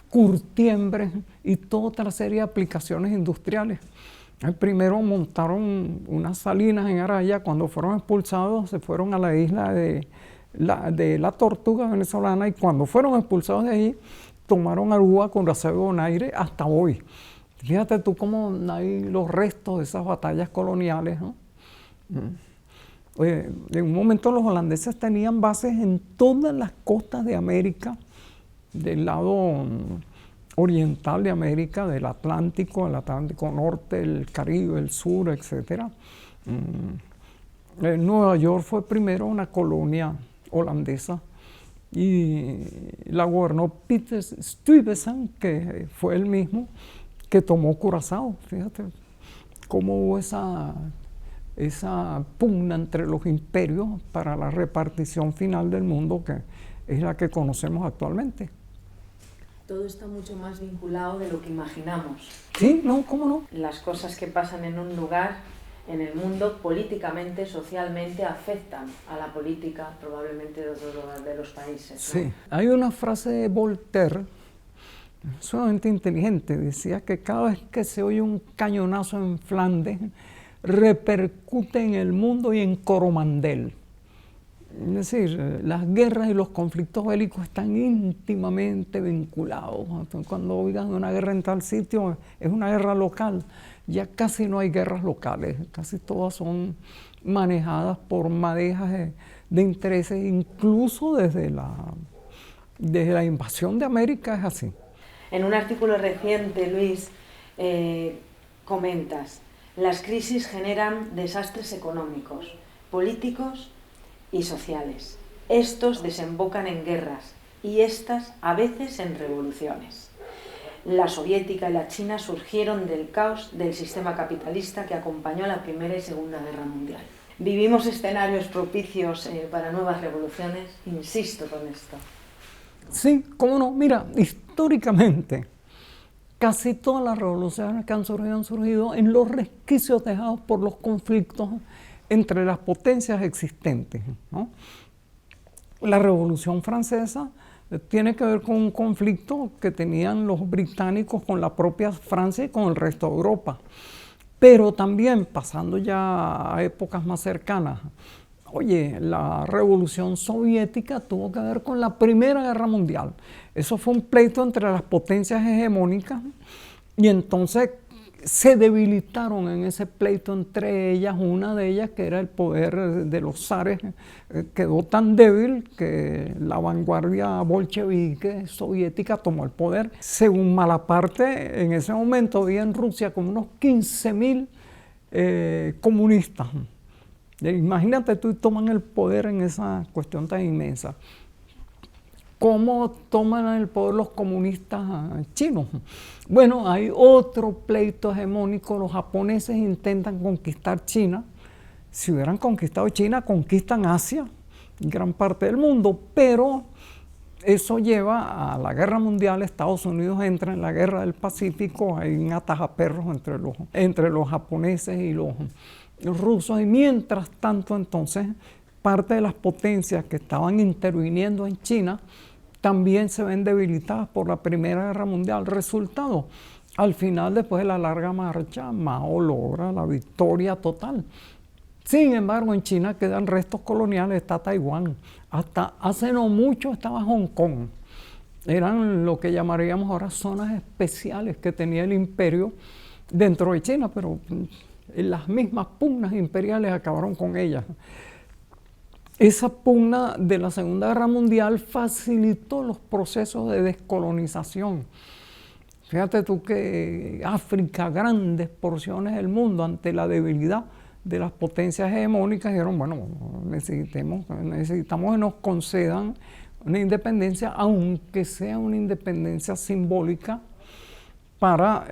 curtiembres y toda otra serie de aplicaciones industriales. Primero montaron unas salinas en Araya, cuando fueron expulsados se fueron a la isla de la Tortuga venezolana y cuando fueron expulsados de allí tomaron Aruba, Curazao y Bonaire hasta hoy. Fíjate tú cómo hay los restos de esas batallas coloniales, ¿no? Oye, en un momento los holandeses tenían bases en todas las costas de América, del lado oriental de América, del Atlántico Norte, el Caribe, el Sur, etc. Nueva York fue primero una colonia holandesa, y la gobernó Peter Stuyvesant, que fue el mismo que tomó Curazao. Fíjate cómo hubo esa pugna entre los imperios para la repartición final del mundo, que es la que conocemos actualmente.
Todo está mucho más vinculado de lo que imaginamos.
Sí, no, ¿cómo no?
Las cosas que pasan en un lugar, en el mundo, políticamente, socialmente, afectan a la política probablemente de los países, ¿no?
Sí, hay una frase de Voltaire, sumamente inteligente, decía que cada vez que se oye un cañonazo en Flandes, repercute en el mundo y en Coromandel. Es decir, las guerras y los conflictos bélicos están íntimamente vinculados. Entonces, cuando oigan una guerra en tal sitio, es una guerra local. Ya casi no hay guerras locales, casi todas son manejadas por madejas de intereses, incluso desde la invasión de América es así.
En un artículo reciente, Luis, comentas: las crisis generan desastres económicos, políticos y sociales. Estos desembocan en guerras y estas a veces en revoluciones. La soviética y la china surgieron del caos del sistema capitalista que acompañó a la Primera y Segunda Guerra Mundial. ¿Vivimos escenarios propicios para nuevas revoluciones? Insisto con esto.
Sí, cómo no. Mira, históricamente, casi todas las revoluciones que han surgido en los resquicios dejados por los conflictos entre las potencias existentes, ¿no? La Revolución Francesa tiene que ver con un conflicto que tenían los británicos con la propia Francia y con el resto de Europa. Pero también, pasando ya a épocas más cercanas, oye, la Revolución Soviética tuvo que ver con la Primera Guerra Mundial. Eso fue un pleito entre las potencias hegemónicas y entonces se debilitaron en ese pleito entre ellas. Una de ellas, que era el poder de los zares, quedó tan débil que la vanguardia bolchevique soviética tomó el poder. Según Malaparte, en ese momento había en Rusia como unos 15.000 comunistas. Imagínate tú, toman el poder en esa cuestión tan inmensa. ¿Cómo toman el poder los comunistas chinos? Bueno, hay otro pleito hegemónico. Los japoneses intentan conquistar China. Si hubieran conquistado China, conquistan Asia, gran parte del mundo, pero eso lleva a la guerra mundial. Estados Unidos entra en la guerra del Pacífico, hay un atajaperros entre los japoneses y los rusos, y mientras tanto entonces parte de las potencias que estaban interviniendo en China también se ven debilitadas por la Primera Guerra Mundial. Resultado, al final, después de la larga marcha, Mao logra la victoria total. Sin embargo, en China quedan restos coloniales, está Taiwán, hasta hace no mucho estaba Hong Kong. Eran lo que llamaríamos ahora zonas especiales que tenía el imperio dentro de China, pero las mismas pugnas imperiales acabaron con ellas. Esa pugna de la Segunda Guerra Mundial facilitó los procesos de descolonización. Fíjate tú que África, grandes porciones del mundo, ante la debilidad de las potencias hegemónicas, dijeron, bueno, necesitamos que nos concedan una independencia, aunque sea una independencia simbólica, para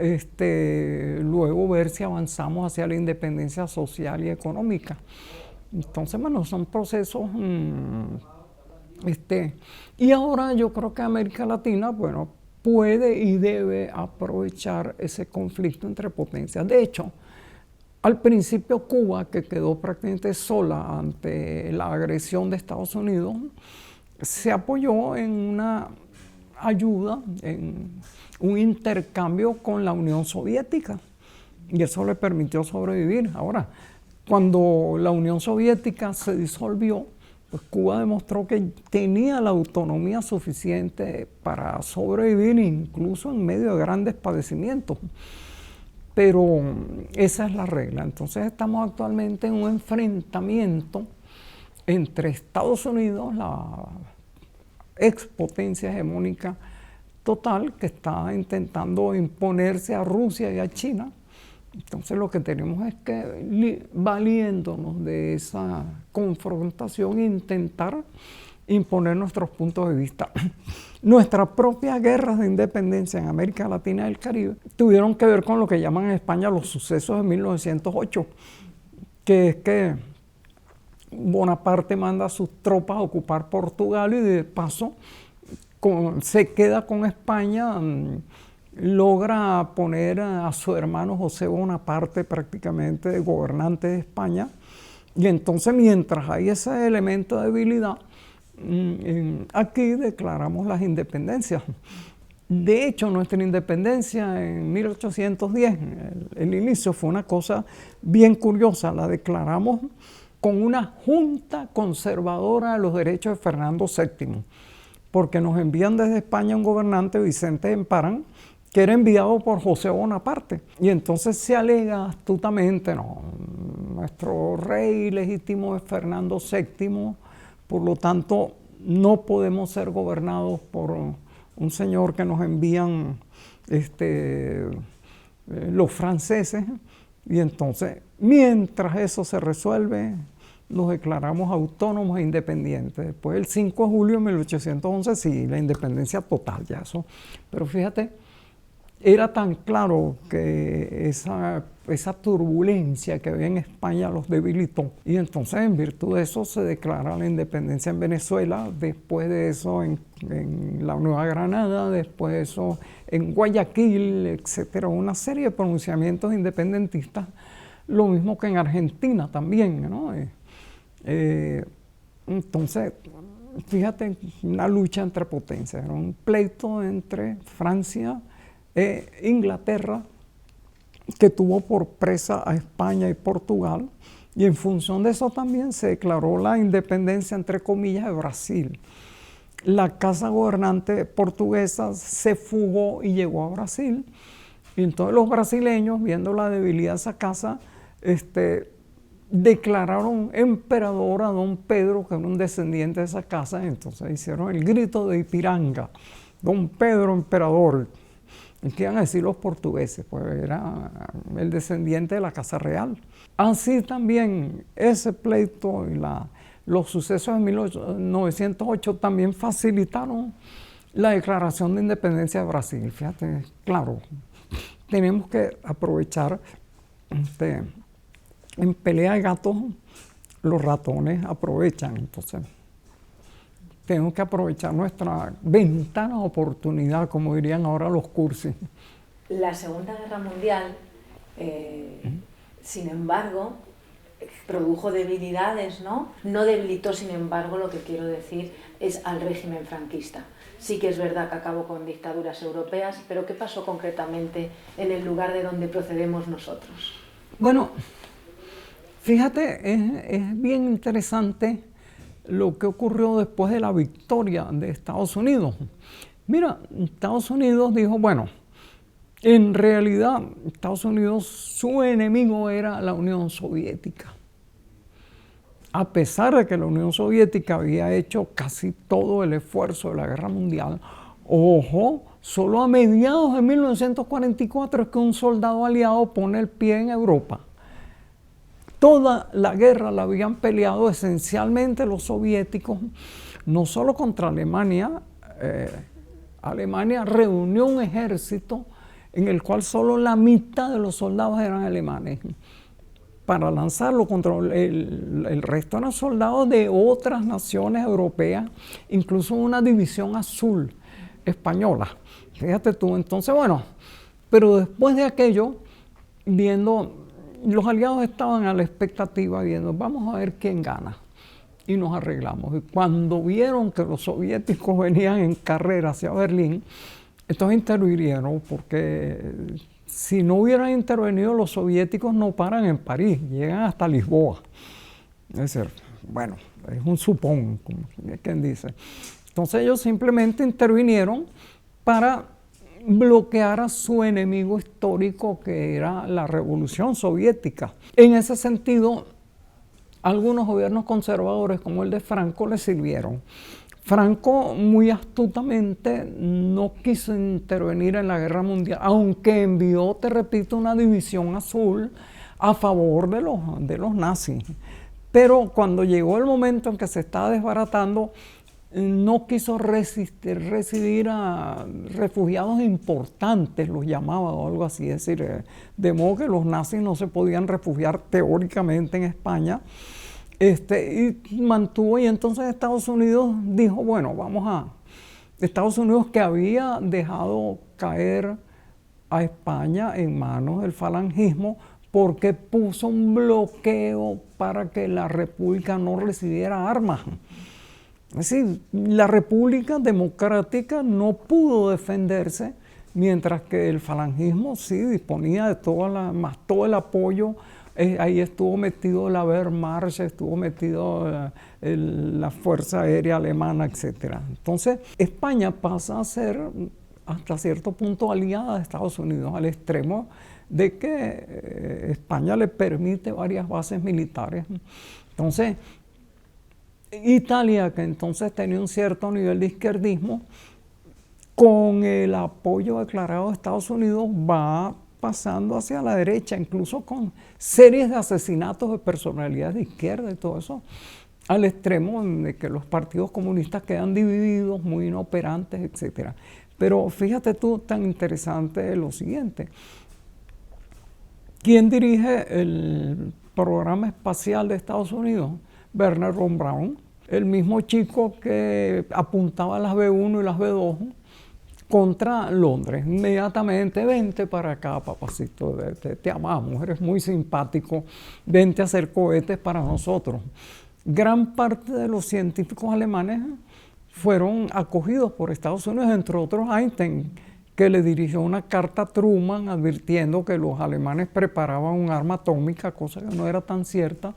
luego ver si avanzamos hacia la independencia social y económica. Entonces, bueno, son procesos. Y ahora yo creo que América Latina, bueno, puede y debe aprovechar ese conflicto entre potencias. De hecho, al principio Cuba, que quedó prácticamente sola ante la agresión de Estados Unidos, se apoyó en una ayuda, en un intercambio con la Unión Soviética, y eso le permitió sobrevivir. Ahora, cuando la Unión Soviética se disolvió, pues Cuba demostró que tenía la autonomía suficiente para sobrevivir, incluso en medio de grandes padecimientos. Pero esa es la regla. Entonces estamos actualmente en un enfrentamiento entre Estados Unidos, la expotencia hegemónica total, que está intentando imponerse a Rusia y a China. Entonces lo que tenemos es que, valiéndonos de esa confrontación, intentar imponer nuestros puntos de vista. Nuestras propias guerras de independencia en América Latina y el Caribe tuvieron que ver con lo que llaman en España los sucesos de 1908, que es que Bonaparte manda a sus tropas a ocupar Portugal y de paso se queda con España, logra poner a su hermano José Bonaparte prácticamente de gobernante de España, y entonces mientras hay ese elemento de debilidad, aquí declaramos las independencias. De hecho, nuestra independencia en 1810, el inicio fue una cosa bien curiosa, la declaramos con una junta conservadora de los derechos de Fernando VII, porque nos envían desde España un gobernante, Vicente Emparán, que era enviado por José Bonaparte. Y entonces se alega astutamente, no, nuestro rey legítimo es Fernando VII, por lo tanto no podemos ser gobernados por un señor que nos envían los franceses. Y entonces, mientras eso se resuelve, nos declaramos autónomos e independientes. Después, el 5 de julio de 1811, sí, la independencia total, ya eso. Pero fíjate, era tan claro que esa turbulencia que había en España los debilitó. Y entonces, en virtud de eso, se declara la independencia en Venezuela, después de eso en la Nueva Granada, después de eso en Guayaquil, etcétera. Una serie de pronunciamientos independentistas, lo mismo que en Argentina también, ¿no? Entonces, fíjate, una lucha entre potencias, era un pleito entre Francia e Inglaterra, que tuvo por presa a España y Portugal, y en función de eso también se declaró la independencia, entre comillas, de Brasil. La casa gobernante portuguesa se fugó y llegó a Brasil, y entonces los brasileños, viendo la debilidad de esa casa, declararon emperador a don Pedro, que era un descendiente de esa casa. Entonces hicieron el grito de Ipiranga, don Pedro emperador. ¿Y qué iban a decir los portugueses? Pues era el descendiente de la Casa Real. Así también ese pleito y los sucesos de 1908 también facilitaron la declaración de independencia de Brasil. Fíjate, claro, tenemos que aprovechar, en pelea de gatos los ratones aprovechan, entonces tenemos que aprovechar nuestra ventana de oportunidad, como dirían ahora los cursis.
La Segunda Guerra Mundial, sin embargo, produjo debilidades, ¿no? No debilitó, sin embargo, lo que quiero decir es al régimen franquista. Sí que es verdad que acabó con dictaduras europeas, pero ¿qué pasó concretamente en el lugar de donde procedemos nosotros?
Bueno, fíjate, es bien interesante lo que ocurrió después de la victoria de Estados Unidos. Mira, Estados Unidos dijo, bueno, en realidad Estados Unidos, su enemigo era la Unión Soviética. A pesar de que la Unión Soviética había hecho casi todo el esfuerzo de la Guerra Mundial, ojo, solo a mediados de 1944 es que un soldado aliado pone el pie en Europa. Toda la guerra la habían peleado esencialmente los soviéticos, no solo contra Alemania. Alemania reunió un ejército en el cual solo la mitad de los soldados eran alemanes, para lanzarlo contra el resto eran soldados de otras naciones europeas, incluso una división azul española. Fíjate tú, entonces bueno, pero después de aquello, los aliados estaban a la expectativa viendo, vamos a ver quién gana. Y nos arreglamos. Y cuando vieron que los soviéticos venían en carrera hacia Berlín, entonces intervinieron, porque si no hubieran intervenido los soviéticos no paran en París, llegan hasta Lisboa. Es decir, bueno, es un supón, como quien dice. Entonces ellos simplemente intervinieron para bloquear a su enemigo histórico, que era la Revolución Soviética. En ese sentido, algunos gobiernos conservadores, como el de Franco, le sirvieron. Franco, muy astutamente, no quiso intervenir en la Guerra Mundial, aunque envió, te repito, una división azul a favor de los nazis. Pero cuando llegó el momento en que se estaba desbaratando, no quiso recibir a refugiados importantes, los llamaba o algo así, es decir, de modo que los nazis no se podían refugiar teóricamente en España, y mantuvo, y entonces Estados Unidos dijo, bueno, Estados Unidos, que había dejado caer a España en manos del falangismo, porque puso un bloqueo para que la República no recibiera armas. Es decir, la República Democrática no pudo defenderse, mientras que el falangismo sí disponía de más todo el apoyo. Ahí estuvo metido la Wehrmacht, estuvo metido la Fuerza Aérea Alemana, etc. Entonces, España pasa a ser, hasta cierto punto, aliada de Estados Unidos, al extremo de que España le permite varias bases militares. Entonces, Italia, que entonces tenía un cierto nivel de izquierdismo, con el apoyo declarado de Estados Unidos va pasando hacia la derecha, incluso con series de asesinatos de personalidades de izquierda y todo eso, al extremo de que los partidos comunistas quedan divididos, muy inoperantes, etc. Pero fíjate tú, tan interesante lo siguiente. ¿Quién dirige el programa espacial de Estados Unidos? Wernher von Braun, el mismo chico que apuntaba a las B-1 y las B-2 contra Londres. Inmediatamente, vente para acá, papacito, te amamos, eres muy simpático, vente a hacer cohetes para nosotros. Gran parte de los científicos alemanes fueron acogidos por Estados Unidos, entre otros Einstein, que le dirigió una carta a Truman advirtiendo que los alemanes preparaban un arma atómica, cosa que no era tan cierta,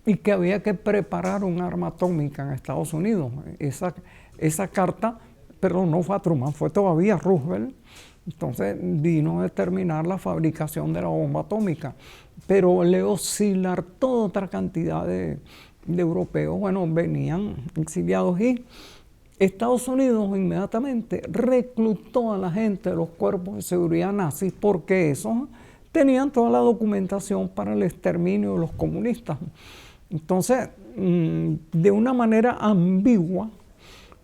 y que había que preparar un arma atómica en Estados Unidos. Esa carta, pero no fue a Truman, fue todavía Roosevelt. Entonces vino a determinar la fabricación de la bomba atómica. Pero Leo Szilard, toda otra cantidad de europeos, bueno, venían exiliados, y Estados Unidos inmediatamente reclutó a la gente de los cuerpos de seguridad nazis, porque esos tenían toda la documentación para el exterminio de los comunistas. Entonces, de una manera ambigua,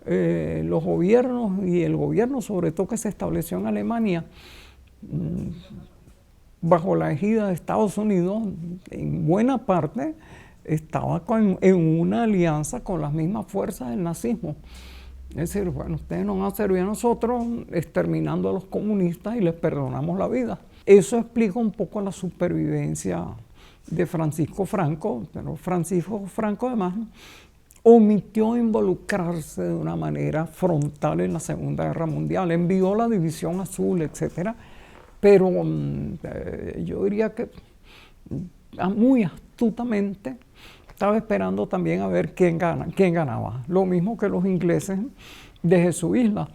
los gobiernos, y el gobierno sobre todo que se estableció en Alemania, bajo la égida de Estados Unidos, en buena parte estaba en una alianza con las mismas fuerzas del nazismo. Es decir, bueno, ustedes nos van a servir a nosotros exterminando a los comunistas y les perdonamos la vida. Eso explica un poco la supervivencia de Francisco Franco, pero Francisco Franco además omitió involucrarse de una manera frontal en la Segunda Guerra Mundial, envió la División Azul, etc. Pero yo diría que muy astutamente estaba esperando también a ver quién ganaba. Lo mismo que los ingleses desde su isla.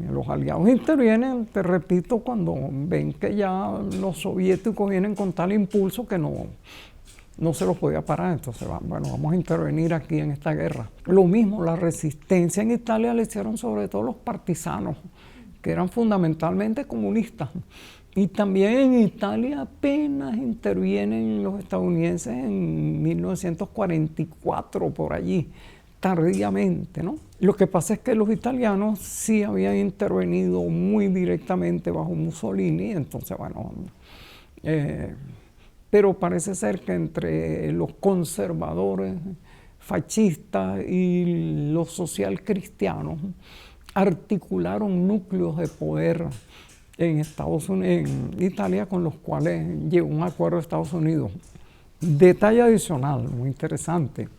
Los aliados intervienen, te repito, cuando ven que ya los soviéticos vienen con tal impulso que no se los podía parar. Entonces, bueno, vamos a intervenir aquí en esta guerra. Lo mismo, la resistencia en Italia la hicieron sobre todo los partisanos, que eran fundamentalmente comunistas. Y también en Italia apenas intervienen los estadounidenses en 1944, por allí, tardíamente, ¿no? Lo que pasa es que los italianos sí habían intervenido muy directamente bajo Mussolini, entonces, bueno, pero parece ser que entre los conservadores, fascistas y los socialcristianos articularon núcleos de poder en Italia, con los cuales llegó un acuerdo de Estados Unidos. Detalle adicional, muy interesante.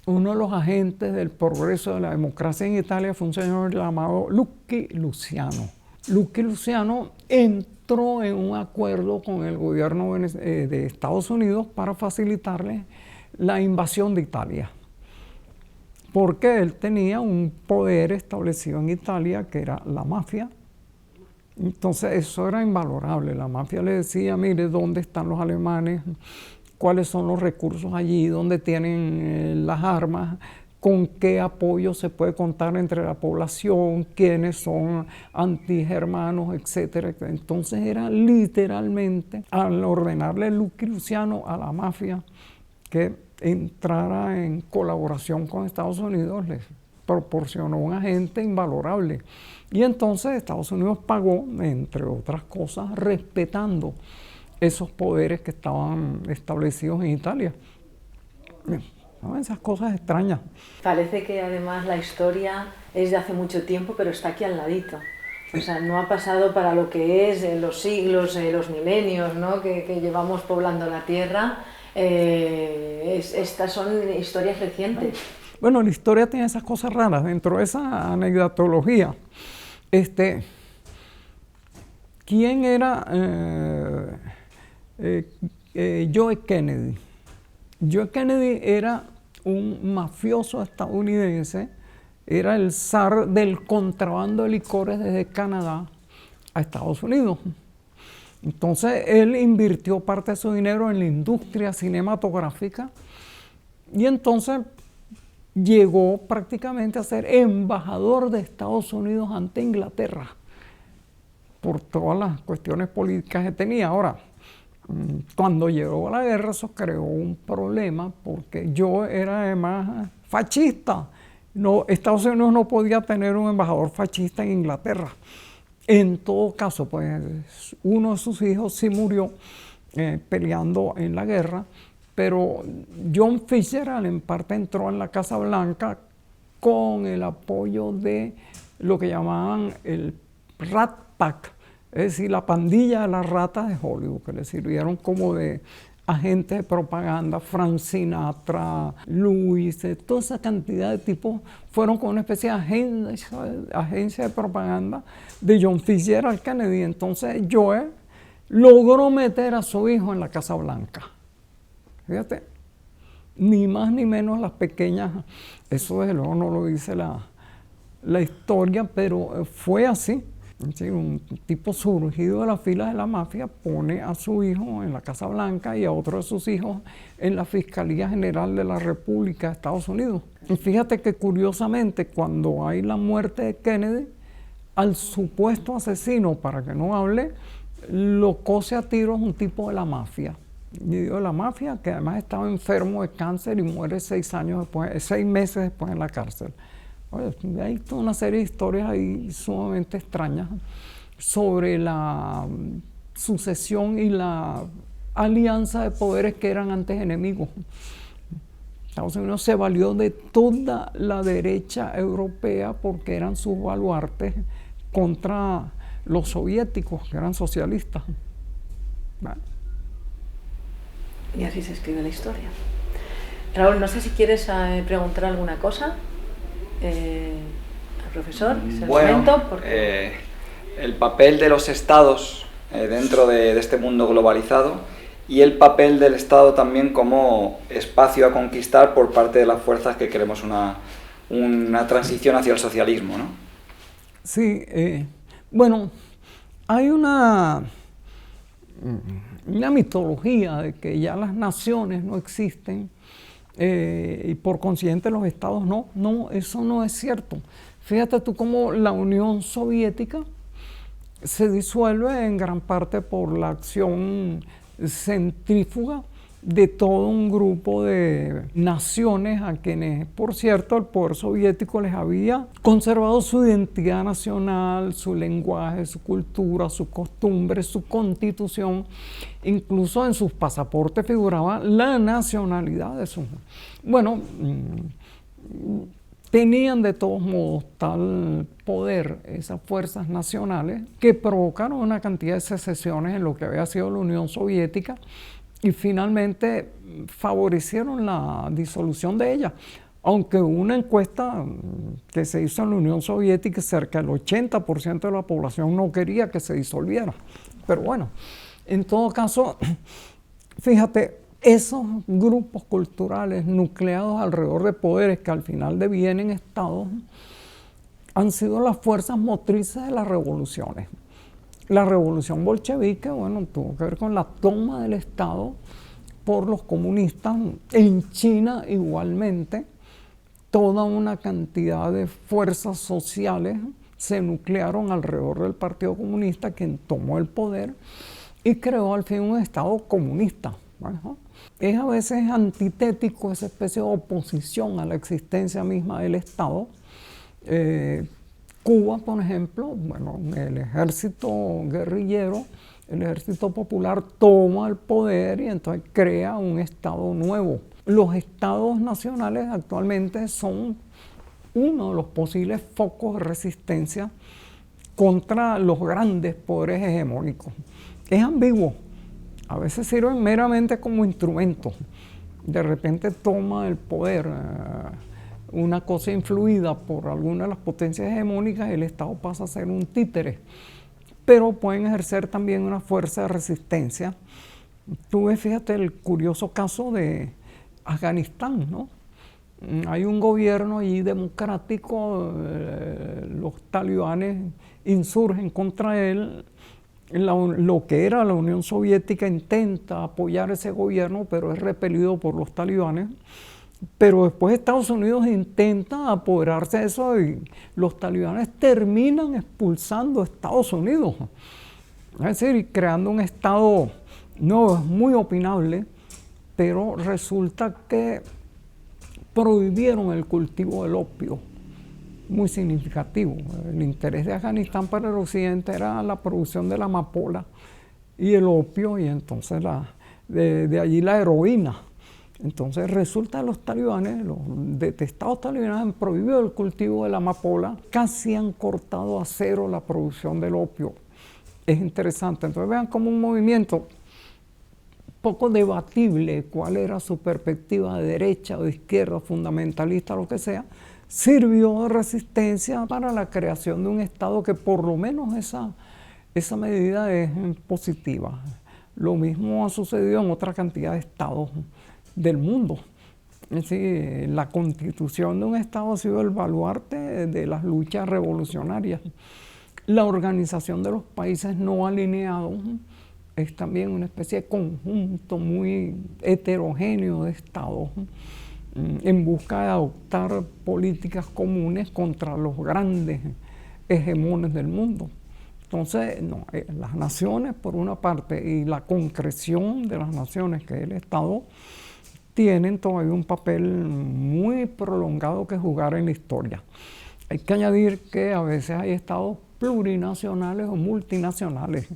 Uno de los agentes del progreso de la democracia en Italia fue un señor llamado Lucky Luciano. Lucky Luciano entró en un acuerdo con el gobierno de Estados Unidos para facilitarle la invasión de Italia, porque él tenía un poder establecido en Italia que era la mafia. Entonces eso era invalorable. La mafia le decía, mire, ¿dónde están los alemanes? ¿Cuáles son los recursos allí? ¿Dónde tienen las armas? ¿Con qué apoyo se puede contar entre la población? ¿Quiénes son antigermanos, etcétera? Entonces era literalmente, al ordenarle Lucky Luciano a la mafia que entrara en colaboración con Estados Unidos, proporcionó un agente invalorable. Y entonces Estados Unidos pagó, entre otras cosas, respetando esos poderes que estaban establecidos en Italia. ¿No? Esas cosas extrañas.
Parece que además la historia es de hace mucho tiempo, pero está aquí al ladito. O sea, no ha pasado para lo que es los siglos, los milenios, ¿no? que llevamos poblando la Tierra. Estas son historias recientes.
Bueno, la historia tiene esas cosas raras. Dentro de esa anecdotología, ¿quién era Joe Kennedy? Joe Kennedy era un mafioso estadounidense, era el zar del contrabando de licores desde Canadá a Estados Unidos. Entonces él invirtió parte de su dinero en la industria cinematográfica y entonces llegó prácticamente a ser embajador de Estados Unidos ante Inglaterra por todas las cuestiones políticas que tenía. Ahora, cuando llegó la guerra, eso creó un problema porque yo era además fascista. No, Estados Unidos no podía tener un embajador fascista en Inglaterra. En todo caso, pues uno de sus hijos sí murió peleando en la guerra, pero John Fitzgerald en parte entró en la Casa Blanca con el apoyo de lo que llamaban el Rat Pack, es decir, la pandilla de las ratas de Hollywood, que le sirvieron como de agentes de propaganda. Frank Sinatra, Louis, toda esa cantidad de tipos fueron con una especie de agencia de propaganda de John Fitzgerald Kennedy. Entonces Joe logró meter a su hijo en la Casa Blanca. Fíjate, ni más ni menos las pequeñas, eso desde luego no lo dice la historia, pero fue así. Sí, un tipo surgido de las filas de la mafia pone a su hijo en la Casa Blanca y a otro de sus hijos en la Fiscalía General de la República de Estados Unidos. Y fíjate que curiosamente cuando hay la muerte de Kennedy, al supuesto asesino, para que no hable, lo cose a tiros un tipo de la mafia. Y digo de la mafia, que además estaba enfermo de cáncer y muere 6 meses después en la cárcel. Oye, hay toda una serie de historias ahí sumamente extrañas sobre la sucesión y la alianza de poderes que eran antes enemigos. Estados Unidos se valió de toda la derecha europea porque eran sus baluartes contra los soviéticos, que eran socialistas. Bueno.
Y así se escribe la historia. Raúl, no sé si quieres preguntar alguna cosa. Al profesor, es el momento. Porque...
el papel de los estados dentro de este mundo globalizado y el papel del Estado también como espacio a conquistar por parte de las fuerzas que queremos una transición hacia el socialismo, ¿no?
Sí, bueno, hay una mitología de que ya las naciones no existen. Y por consiguiente los estados no, eso no es cierto. Fíjate tú cómo la Unión Soviética se disuelve en gran parte por la acción centrífuga de todo un grupo de naciones a quienes, por cierto, el poder soviético les había conservado su identidad nacional, su lenguaje, su cultura, sus costumbres, su constitución. Incluso en sus pasaportes figuraba la nacionalidad de su... Bueno, tenían de todos modos tal poder esas fuerzas nacionales que provocaron una cantidad de secesiones en lo que había sido la Unión Soviética y finalmente favorecieron la disolución de ella. Aunque una encuesta que se hizo en la Unión Soviética, cerca del 80% de la población no quería que se disolviera. Pero bueno, en todo caso, fíjate, esos grupos culturales nucleados alrededor de poderes que al final devienen estados han sido las fuerzas motrices de las revoluciones. La revolución bolchevique, bueno, tuvo que ver con la toma del Estado por los comunistas. En China igualmente, toda una cantidad de fuerzas sociales se nuclearon alrededor del Partido Comunista, quien tomó el poder y creó al fin un Estado comunista. Bueno, es a veces antitético esa especie de oposición a la existencia misma del Estado, Cuba, por ejemplo, bueno, el ejército guerrillero, el ejército popular toma el poder y entonces crea un estado nuevo. Los estados nacionales actualmente son uno de los posibles focos de resistencia contra los grandes poderes hegemónicos. Es ambiguo, a veces sirven meramente como instrumentos. De repente toma el poder una cosa influida por alguna de las potencias hegemónicas, el Estado pasa a ser un títere, pero pueden ejercer también una fuerza de resistencia. Tú ves, fíjate, el curioso caso de Afganistán, ¿no? Hay un gobierno allí democrático, los talibanes insurgen contra él, lo que era la Unión Soviética intenta apoyar ese gobierno, pero es repelido por los talibanes. Pero después Estados Unidos intenta apoderarse de eso y los talibanes terminan expulsando a Estados Unidos. Es decir, creando un Estado nuevo, es muy opinable, pero resulta que prohibieron el cultivo del opio, muy significativo. El interés de Afganistán para el occidente era la producción de la amapola y el opio, y entonces de allí la heroína. Entonces resulta que los talibanes, los detestados talibanes, han prohibido el cultivo de la amapola, casi han cortado a cero la producción del opio. Es interesante. Entonces vean como un movimiento poco debatible, cuál era su perspectiva de derecha o de izquierda, fundamentalista, lo que sea, sirvió de resistencia para la creación de un Estado que por lo menos esa medida es positiva. Lo mismo ha sucedido en otra cantidad de estados del mundo. Es decir, la constitución de un Estado ha sido el baluarte de las luchas revolucionarias. La organización de los países no alineados es también una especie de conjunto muy heterogéneo de estados en busca de adoptar políticas comunes contra los grandes hegemones del mundo. Entonces, las naciones, por una parte, y la concreción de las naciones, que es el Estado, tienen todavía un papel muy prolongado que jugar en la historia. Hay que añadir que a veces hay estados plurinacionales o multinacionales.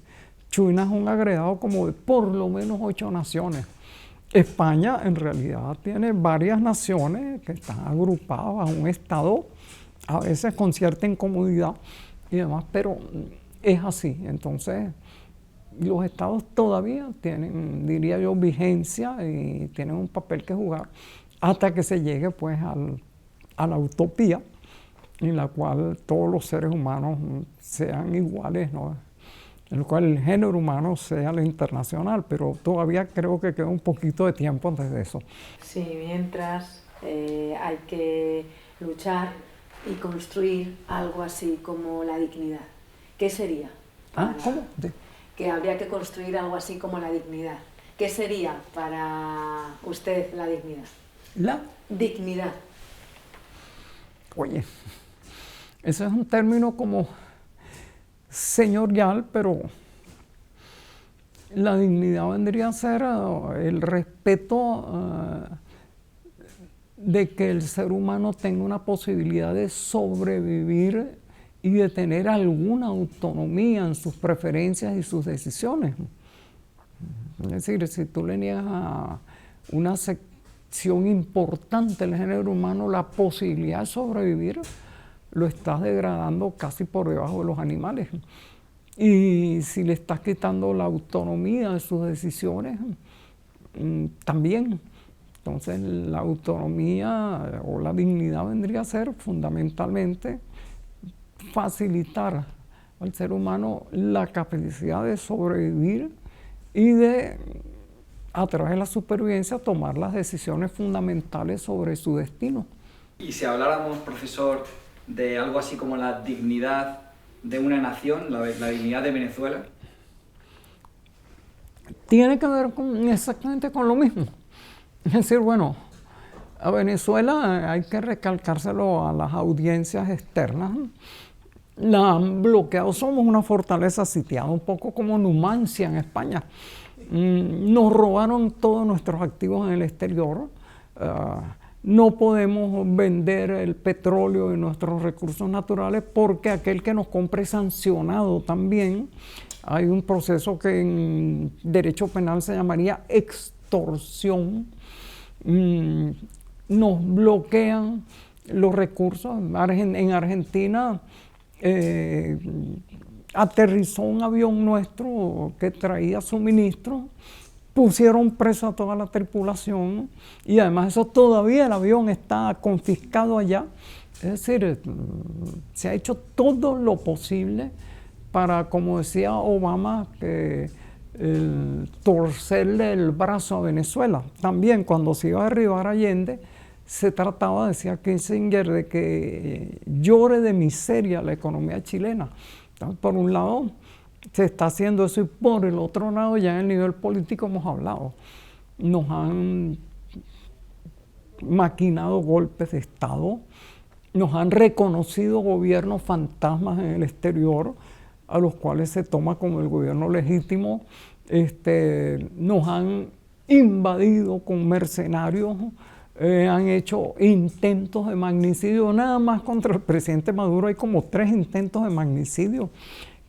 China es un agregado como de por lo menos 8 naciones. España en realidad tiene varias naciones que están agrupadas bajo un estado, a veces con cierta incomodidad y demás, pero es así. Entonces, los estados todavía tienen, diría yo, vigencia y tienen un papel que jugar hasta que se llegue pues a la utopía en la cual todos los seres humanos sean iguales, ¿no? En el cual el género humano sea lo internacional, pero todavía creo que queda un poquito de tiempo antes de eso.
Sí, mientras hay que luchar y construir algo así como la dignidad. ¿Qué sería?
¿Cómo?
Que habría que construir algo así como la dignidad. ¿Qué sería para usted la dignidad?
La
dignidad.
Oye, ese es un término como señorial, pero la dignidad vendría a ser el respeto de que el ser humano tenga una posibilidad de sobrevivir y de tener alguna autonomía en sus preferencias y sus decisiones. Es decir, si tú le niegas a una sección importante del género humano la posibilidad de sobrevivir, lo estás degradando casi por debajo de los animales. Y si le estás quitando la autonomía de sus decisiones, también. Entonces la autonomía o la dignidad vendría a ser fundamentalmente facilitar al ser humano la capacidad de sobrevivir y de, a través de la supervivencia, tomar las decisiones fundamentales sobre su destino.
Y si habláramos, profesor, de algo así como la dignidad de una nación, la dignidad de Venezuela.
Tiene que ver exactamente con lo mismo. Es decir, bueno, a Venezuela hay que recalcárselo a las audiencias externas. La han bloqueado, somos una fortaleza sitiada, un poco como Numancia en España. Nos robaron todos nuestros activos en el exterior. no podemos vender el petróleo y nuestros recursos naturales porque aquel que nos compre es sancionado también. Hay un proceso que en derecho penal se llamaría extorsión. Nos bloquean los recursos. En Argentina aterrizó un avión nuestro que traía suministros, pusieron preso a toda la tripulación y además eso todavía el avión está confiscado allá. Es decir, se ha hecho todo lo posible para, como decía Obama, torcerle el brazo a Venezuela. También cuando se iba a derribar Allende, se trataba, decía Kissinger, de que llore de miseria la economía chilena. Entonces, por un lado, se está haciendo eso y por el otro lado, ya en el nivel político hemos hablado. Nos han maquinado golpes de Estado, nos han reconocido gobiernos fantasmas en el exterior, a los cuales se toma como el gobierno legítimo, nos han invadido con mercenarios, han hecho intentos de magnicidio, nada más contra el presidente Maduro hay como 3 intentos de magnicidio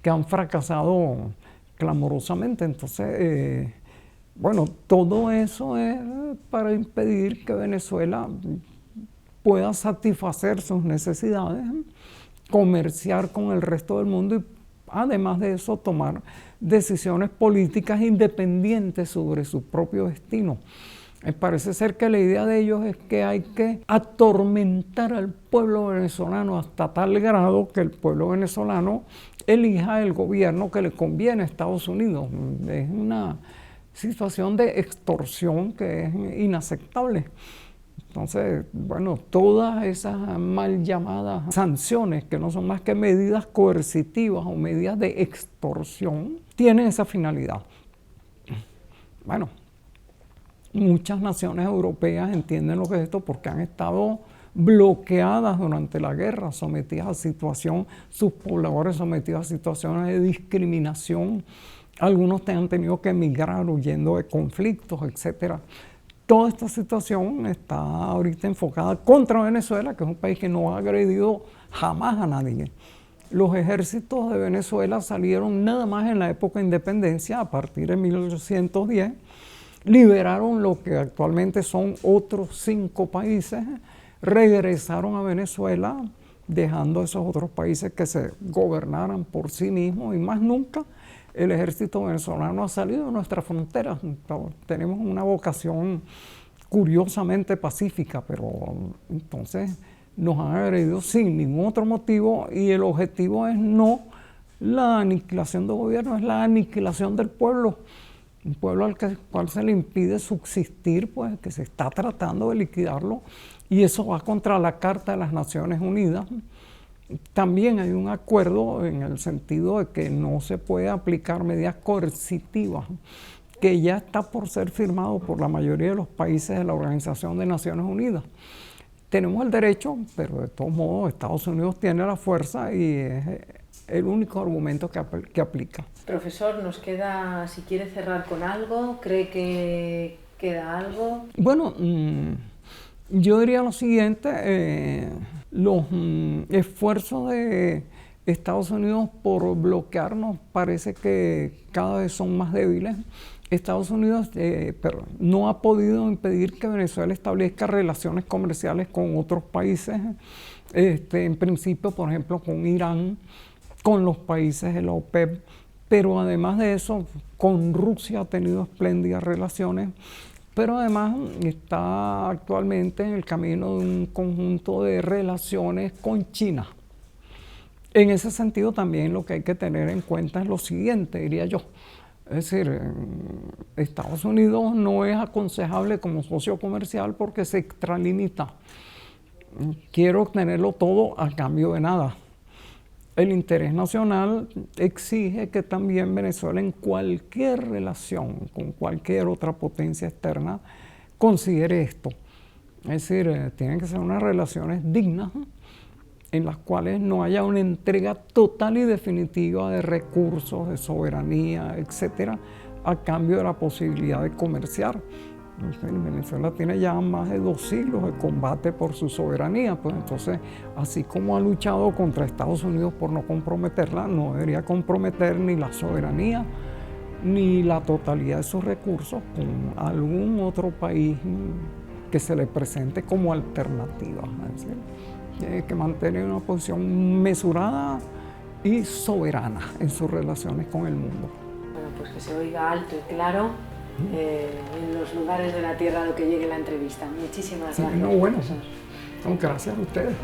que han fracasado clamorosamente. Entonces, bueno, todo eso es para impedir que Venezuela pueda satisfacer sus necesidades, comerciar con el resto del mundo y además de eso tomar decisiones políticas independientes sobre su propio destino. Parece ser que la idea de ellos es que hay que atormentar al pueblo venezolano hasta tal grado que el pueblo venezolano elija el gobierno que le conviene a Estados Unidos. Es una situación de extorsión que es inaceptable. Entonces, bueno, todas esas mal llamadas sanciones, que no son más que medidas coercitivas o medidas de extorsión, tienen esa finalidad. Bueno, muchas naciones europeas entienden lo que es esto porque han estado bloqueadas durante la guerra, sometidas a situación, sus pobladores sometidos a situaciones de discriminación. Algunos han tenido que emigrar huyendo de conflictos, etc. Toda esta situación está ahorita enfocada contra Venezuela, que es un país que no ha agredido jamás a nadie. Los ejércitos de Venezuela salieron nada más en la época de independencia, a partir de 1810, liberaron lo que actualmente son otros 5 países, regresaron a Venezuela, dejando a esos otros países que se gobernaran por sí mismos y más nunca el ejército venezolano ha salido de nuestras fronteras. Tenemos una vocación curiosamente pacífica, pero entonces nos han agredido sin ningún otro motivo y el objetivo es no la aniquilación del gobierno, es la aniquilación del pueblo. Un pueblo al cual se le impide subsistir, pues que se está tratando de liquidarlo y eso va contra la Carta de las Naciones Unidas. También hay un acuerdo en el sentido de que no se puede aplicar medidas coercitivas, que ya está por ser firmado por la mayoría de los países de la Organización de Naciones Unidas. Tenemos el derecho, pero de todos modos Estados Unidos tiene la fuerza y es el único argumento que aplica.
Profesor, nos queda, si quiere cerrar con algo, ¿cree que queda algo?
Bueno, yo diría lo siguiente, los esfuerzos de Estados Unidos por bloquearnos parece que cada vez son más débiles. Estados Unidos pero no ha podido impedir que Venezuela establezca relaciones comerciales con otros países, en principio, por ejemplo, con Irán, con los países de la OPEP, pero además de eso, con Rusia ha tenido espléndidas relaciones, pero además está actualmente en el camino de un conjunto de relaciones con China. En ese sentido también lo que hay que tener en cuenta es lo siguiente, diría yo. Es decir, Estados Unidos no es aconsejable como socio comercial porque se extralimita. Quiero obtenerlo todo a cambio de nada. El interés nacional exige que también Venezuela en cualquier relación con cualquier otra potencia externa considere esto. Es decir, tienen que ser unas relaciones dignas en las cuales no haya una entrega total y definitiva de recursos, de soberanía, etcétera, a cambio de la posibilidad de comerciar. Venezuela tiene ya más de 2 siglos de combate por su soberanía, pues entonces, así como ha luchado contra Estados Unidos por no comprometerla, no debería comprometer ni la soberanía ni la totalidad de sus recursos con algún otro país que se le presente como alternativa. Es decir, tiene que mantener una posición mesurada y soberana en sus relaciones con el mundo.
Bueno, pues que se oiga alto y claro en los lugares de la tierra a lo que llegue la entrevista. Muchísimas gracias.
Bueno, gracias a ustedes.